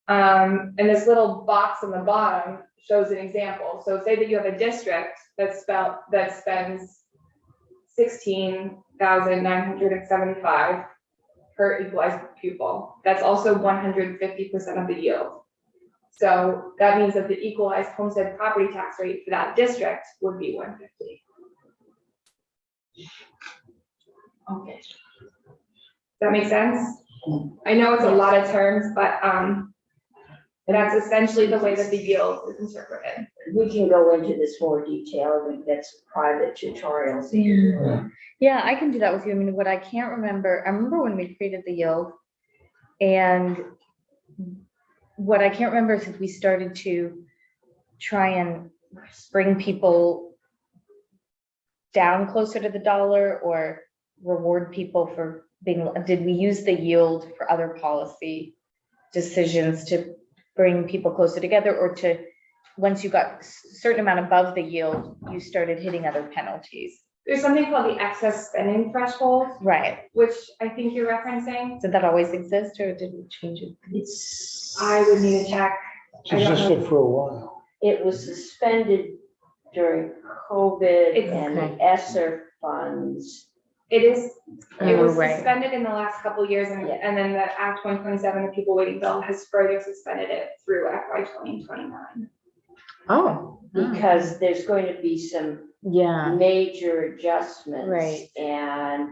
And this little box on the bottom shows an example. So say that you have a district that spends $16,975 per equalized pupil. That's also 150% of the yield. So that means that the equalized homestead property tax rate for that district would be 150. Okay. Does that make sense? I know it's a lot of terms, but that's essentially the way that the yield is interpreted. We can go into this more detail, I think that's private tutorials. Yeah, I can do that with you. I mean, what I can't remember, I remember when we created the yield, and what I can't remember is if we started to try and bring people down closer to the dollar or reward people for being, did we use the yield for other policy decisions to bring people closer together, or to, once you got a certain amount above the yield, you started hitting other penalties? There's something called the excess spending threshold, Right. which I think you're referencing. Did that always exist, or did we change it? I would need to check. It's existed for a while. It was suspended during COVID It's- and the Okay. ESSER funds. It is, it was right. suspended in the last couple of years, and, Yeah. and then the Act 127, the People Waiting Bill, has further suspended it through FY 2029. Oh. Because there's going to be some Yeah. major adjustments. Right. And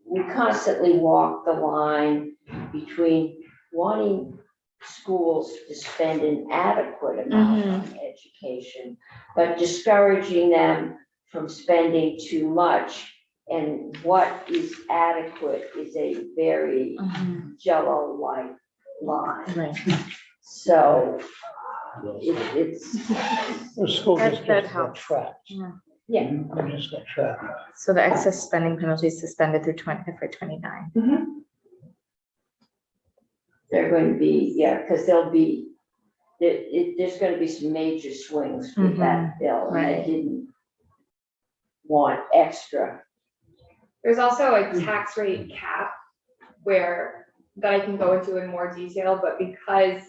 we constantly walk the line between wanting schools to spend an adequate amount on education, but discouraging them from spending too much. And what is adequate is a very jello-like line. Right. So it's, The school That districts got helps. trapped. yeah, They just got trapped. So the excess spending penalty is suspended through FY 29. they're going to be, yeah, because there'll be, there's going to be some major swings with that bill. And right. I didn't want extra. There's also a tax rate cap that I can go into in more detail, but because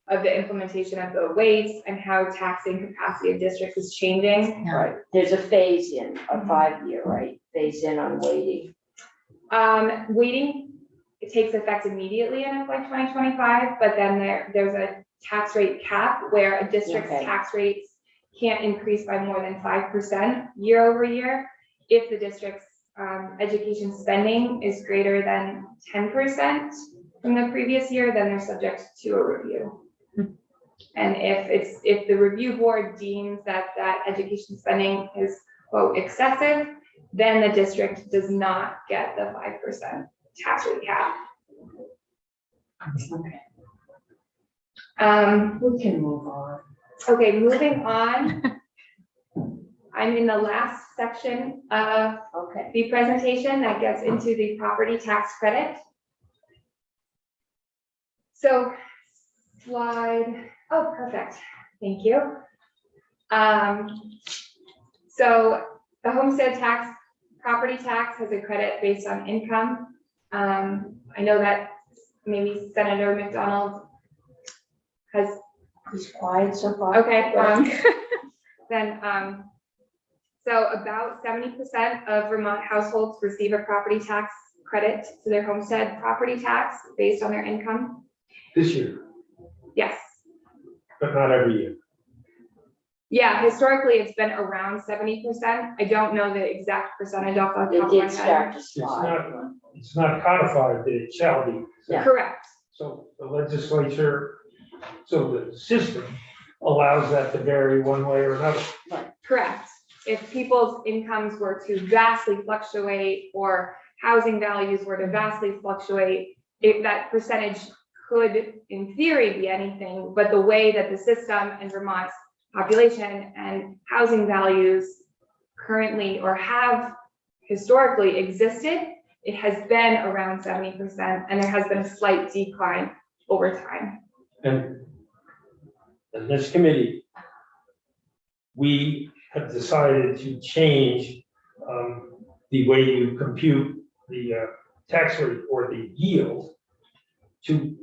of the implementation of the weights and how taxing capacity of districts is changing. Yeah. Right, there's a phase in, a 5-year, right, phase in on waiting. Waiting, it takes effect immediately in FY 2025, but then there's a tax rate cap where a district's Okay. tax rates can't increase by more than 5% year over year if the district's education spending is greater than 10% from the previous year, then they're subject to a review. And if the review board deems that education spending is, quote, excessive, then the district does not get the 5% tax rate cap. We can move on. Okay, moving on. I'm in the last section of Okay, the presentation that gets into the property tax credit. So slide, oh, perfect, thank you. So the homestead tax, property tax has a credit based on income. I know that maybe Senator McDonald has, he's quiet so far. okay, then, so about 70% of Vermont households receive a property tax credit to their homestead property tax based on their income. This year, Yes. but not every year. Yeah, historically, it's been around 70%. I don't know the exact percentage off the It top of my did start head. to slide. It's not codified that it shall be. Yeah. Correct. So the legislature, so the system allows that to vary one way or another. Correct. if people's incomes were to vastly fluctuate or housing values were to vastly fluctuate, that percentage could, in theory, be anything, but the way that the system and Vermont's population and housing values currently or have historically existed, it has been around 70%, and there has been a slight decline over time. And this committee, we have decided to change the way you compute the tax rate or the yield to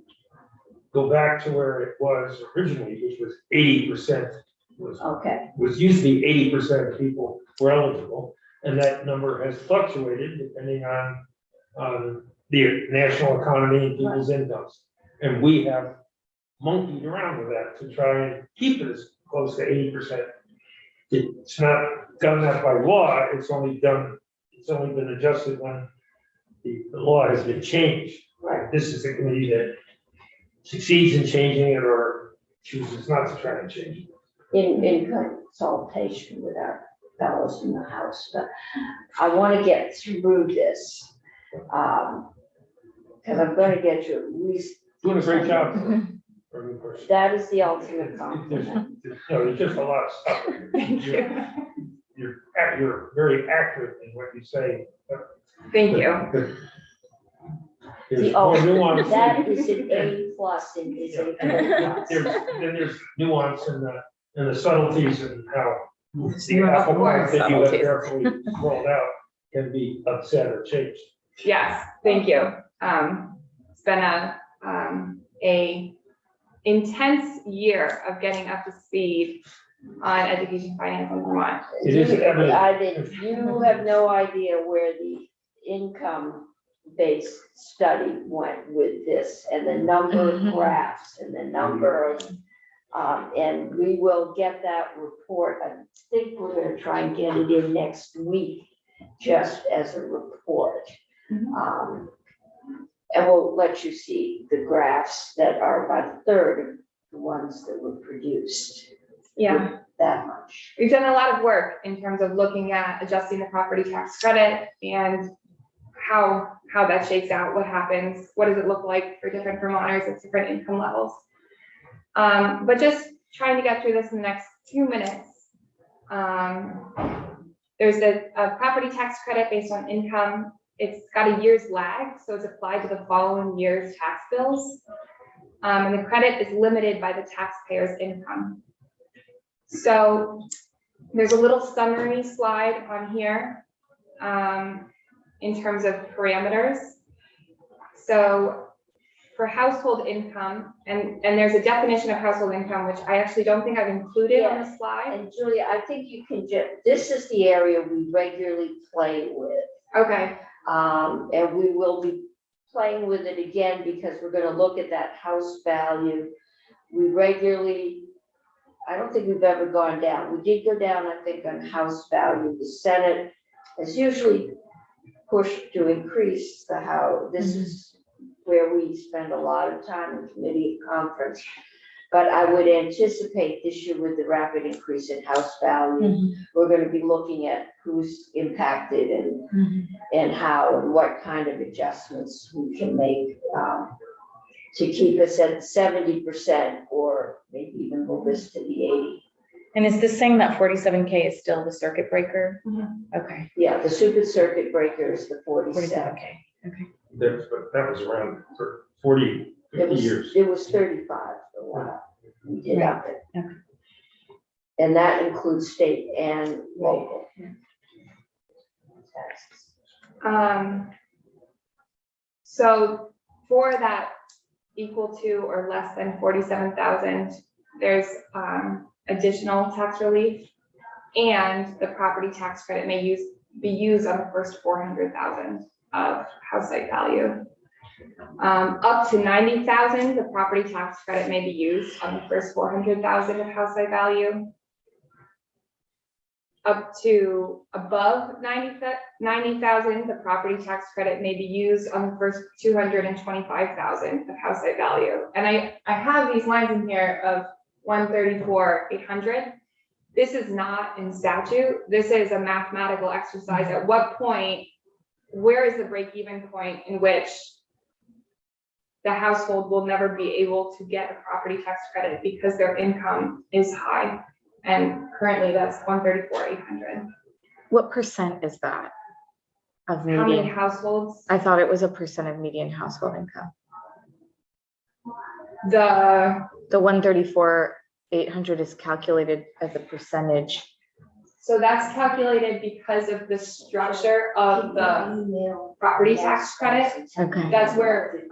go back to where it was originally, which was 80%, Okay, was used to be 80% of people were eligible. And that number has fluctuated depending on the national economy and people's incomes. And we have monkeyed around with that to try and keep it as close to 80%. It's not done that by law, it's only been adjusted when the law has been changed. right. This is a committee that succeeds in changing it or chooses not to try and change it. In consultation with our fellows in the House, but I want to get through this. Because I'm going to get you at least. Doing a great job for a new person. That is the ultimate compliment. There's just a lot of stuff. Thank you. You're very accurate in what you say. Thank you. There's The more ultimate, nuance. that is an A plus and is a plus. There's nuance in the subtleties and how the Of apple course, that you have subtleties. carefully rolled out can be upset or changed. Yes, thank you. It's been a intense year of getting up to speed on education finance in Vermont. It is evident. I think you have no idea where the income-based study went with this and the number of graphs and the number of, and we will get that report. I think we're gonna try and get it in next week, just as a report. And we'll let you see the graphs that are about a third of the ones that were produced. Yeah, That much. we've done a lot of work in terms of looking at adjusting the property tax credit and how that shakes out, what happens, what does it look like for different Vermonters at different income levels. But just trying to get through this in the next few minutes. There's a property tax credit based on income. It's got a year's lag, so it's applied to the following year's tax bills. And the credit is limited by the taxpayer's income. So there's a little summary slide on here in terms of parameters. So for household income, and there's a definition of household income, which I actually don't think I've included on the slide. And Julia, I think you can just, this is the area we regularly play with. Okay, And we will be playing with it again because we're gonna look at that house value. We regularly, I don't think we've ever gone down. We did go down, I think, on house value. The Senate has usually pushed to increase the house. This is where we spend a lot of time in committee conference. But I would anticipate this year with the rapid increase in house value, we're gonna be looking at who's impacted and how and what kind of adjustments we can make to keep us at 70% or maybe even move us to the 80. And is this saying that 47K is still the circuit breaker? Okay, Yeah, the super circuit breaker is the 47. 47K, okay. That was around for 40, It 50 was, years. it was 35 for a while. We did Right. up it. Okay. And that includes state and local. taxes. so for that equal to or less than 47,000, there's additional tax relief, and the property tax credit may be used on the first 400,000 of house site value. Up to 90,000, the property tax credit may be used on the first 400,000 of house site value. Up to above 90,000, the property tax credit may be used on the first 225,000 of house site value. And I have these lines in here of 134,800. this is not in statute. This is a mathematical exercise. At what point, where is the break-even point in which the household will never be able to get a property tax credit because their income is high? And currently that's 134,800. What percent is that of How many median? households? I thought it was a percent of median household income. The 134,800 is calculated as a percentage. So that's calculated because of the structure of the property tax credit. Okay. That's where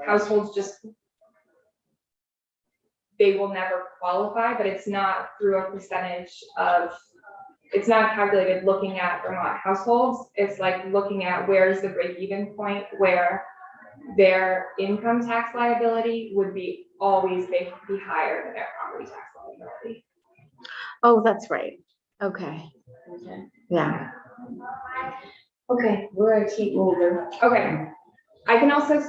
households just, they will never qualify, but it's not through a percentage of, it's not calculated looking at Vermont households. It's like looking at where's the break-even point where their income tax liability would be always be higher than their property tax liability. Oh, that's right. Okay. Yeah. Okay, we're gonna keep moving. Okay, I can also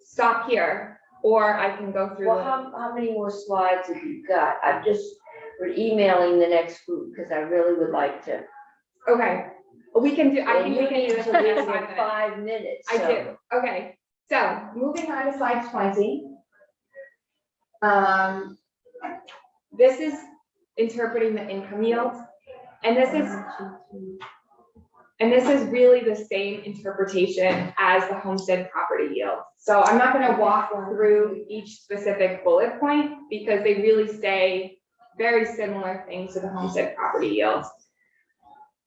stop here, or I can go through. Well, how many more slides have you got? We're emailing the next group because I really would like to. Okay, we can do, I And think you we can need do this to in leave in 5 minutes. 5 minutes. I so- do, okay, so moving on to slide 20. This is interpreting the income yield, and this is really the same interpretation as the homestead property yield. So I'm not gonna walk through each specific bullet point because they really say very similar things to the homestead property yield.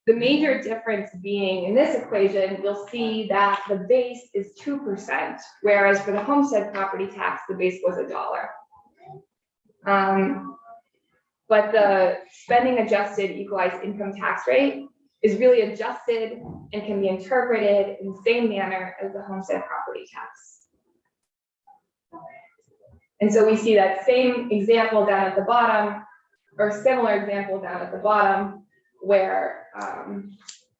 The major difference being in this equation, you'll see that the base is 2%, whereas for the homestead property tax, the base was $1. But the spending adjusted equalized income tax rate is really adjusted and can be interpreted in the same manner as the homestead property tax. And so we see that same example down at the bottom, or similar example down at the bottom, where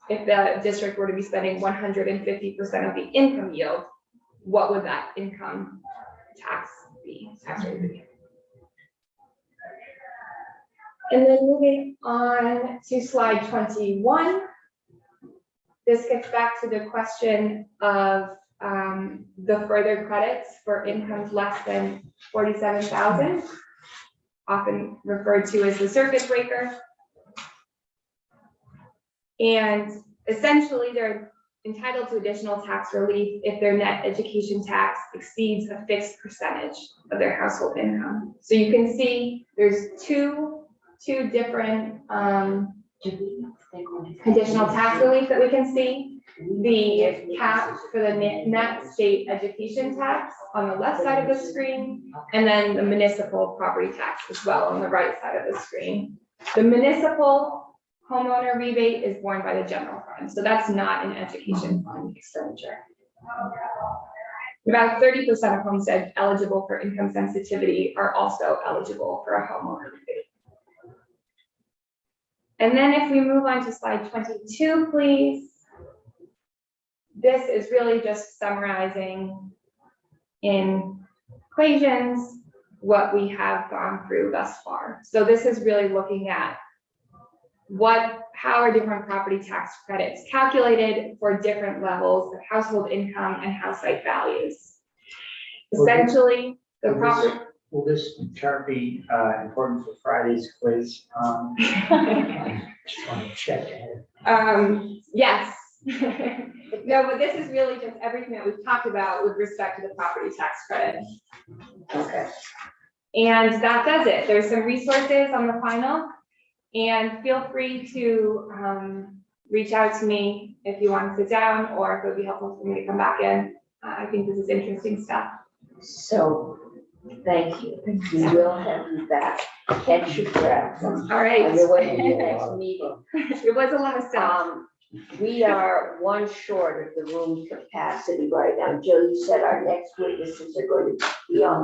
if the district were to be spending 150% of the income yield, what would that income tax rate be? And then moving on to slide 21. This gets back to the question of the further credits for incomes less than 47,000, often referred to as the circuit breaker. And essentially they're entitled to additional tax relief if their net education tax exceeds a fixed percentage of their household income. So you can see there's two different additional tax relief that we can see. The cap for the net state education tax on the left side of the screen, and then the municipal property tax as well on the right side of the screen. The municipal homeowner rebate is borne by the general fund, so that's not an education fund expenditure. About 30% of homesteads eligible for income sensitivity are also eligible for a homeowner rebate. And then if we move on to slide 22, please. This is really just summarizing in equations what we have gone through thus far. So this is really looking at how are different property tax credits calculated for different levels of household income and house site values. Essentially, the property. Will this chart be important for Friday's quiz? Just want to check ahead. Yes. No, but this is really just everything that we've talked about with respect to the property tax credit. Okay. And that does it. There's some resources on the final, and feel free to reach out to me if you want to sit down, or if it would be helpful for me to come back in. I think this is interesting stuff. So, thank you. We will have you back. Catch your breath. All right. On your way to the next meeting. It was a lot of stuff. We are one short of the room capacity right now. Jill, you said our next witnesses are going to be online.